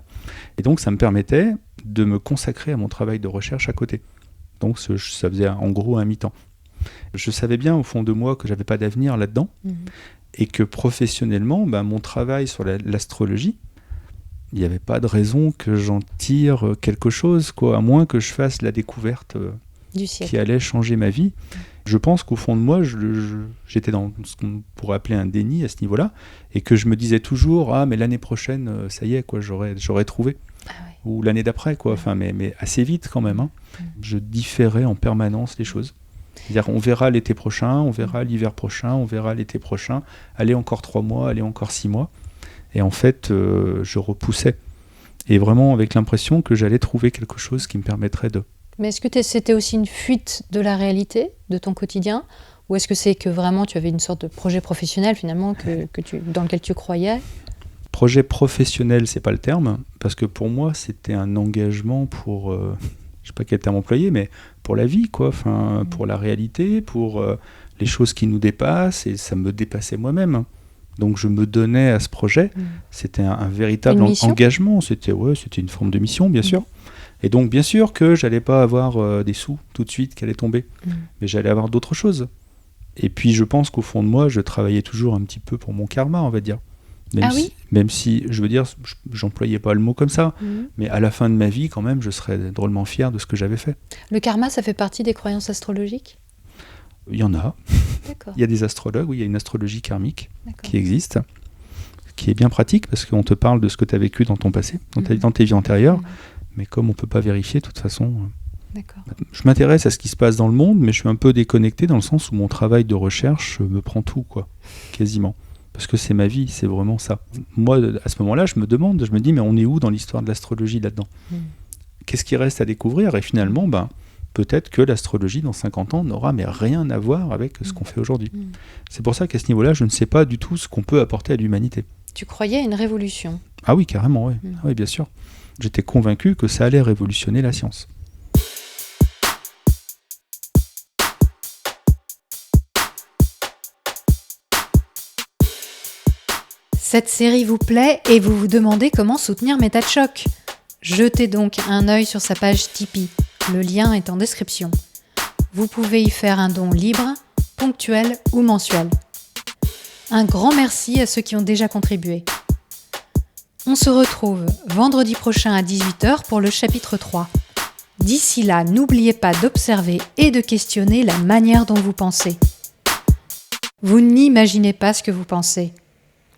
Et donc, ça me permettait de me consacrer à mon travail de recherche à côté. Donc, ça faisait en gros un mi-temps. Je savais bien au fond de moi que je n'avais pas d'avenir là-dedans. Et que professionnellement, mon travail sur l'astrologie, il n'y avait pas de raison que j'en tire quelque chose, quoi, à moins que je fasse la découverte qui allait changer ma vie. Je pense qu'au fond de moi, j'étais dans ce qu'on pourrait appeler un déni à ce niveau-là, et que je me disais toujours, mais l'année prochaine, ça y est, quoi, j'aurais trouvé. Ou l'année d'après, quoi. Enfin, mais assez vite quand même. Hein. Je différais en permanence les choses. C'est-à-dire, on verra l'été prochain, on verra l'hiver prochain, on verra l'été prochain. Allez encore 3 mois, allez encore 6 mois. Et en fait, je repoussais. Et vraiment avec l'impression que j'allais trouver quelque chose qui me permettrait de... Mais est-ce que c'était aussi une fuite de la réalité, de ton quotidien ? Ou est-ce que c'est que vraiment tu avais une sorte de projet professionnel finalement dans lequel tu croyais ? Projet professionnel, c'est pas le terme, parce que pour moi, c'était un engagement pour, je sais pas quel terme employer, mais pour la vie, quoi. Enfin, pour la réalité, pour les choses qui nous dépassent, et ça me dépassait moi-même. Donc je me donnais à ce projet. C'était un véritable engagement. C'était une forme de mission, bien sûr. Et donc, bien sûr que j'allais pas avoir des sous tout de suite qui allaient tomber, mais j'allais avoir d'autres choses. Et puis, je pense qu'au fond de moi, je travaillais toujours un petit peu pour mon karma, on va dire. Même si, je veux dire, j'employais pas le mot comme ça, mais à la fin de ma vie, quand même, je serais drôlement fier de ce que j'avais fait. Le karma, ça fait partie des croyances astrologiques ? Il y en a. D'accord. Il y a des astrologues, oui, il y a une astrologie karmique qui existe, qui est bien pratique, parce qu'on te parle de ce que tu as vécu dans ton passé, dans tes vies antérieures. Mais comme on ne peut pas vérifier, de toute façon, je m'intéresse à ce qui se passe dans le monde, mais je suis un peu déconnecté dans le sens où mon travail de recherche me prend tout, quoi, quasiment. Parce que c'est ma vie, c'est vraiment ça. Moi, à ce moment-là, je me dis, mais on est où dans l'histoire de l'astrologie là-dedans ? Qu'est-ce qui reste à découvrir ? Et finalement, peut-être que l'astrologie, dans 50 ans, n'aura mais rien à voir avec ce qu'on fait aujourd'hui. C'est pour ça qu'à ce niveau-là, je ne sais pas du tout ce qu'on peut apporter à l'humanité. Tu croyais à une révolution ? Ah oui, carrément, oui. Oui, bien sûr. J'étais convaincu que ça allait révolutionner la science. Cette série vous plaît et vous vous demandez comment soutenir Méta de Choc. Jetez donc un œil sur sa page Tipeee. Le lien est en description. Vous pouvez y faire un don libre, ponctuel ou mensuel. Un grand merci à ceux qui ont déjà contribué. On se retrouve vendredi prochain à 18h pour le chapitre 3. D'ici là, n'oubliez pas d'observer et de questionner la manière dont vous pensez. Vous n'imaginez pas ce que vous pensez.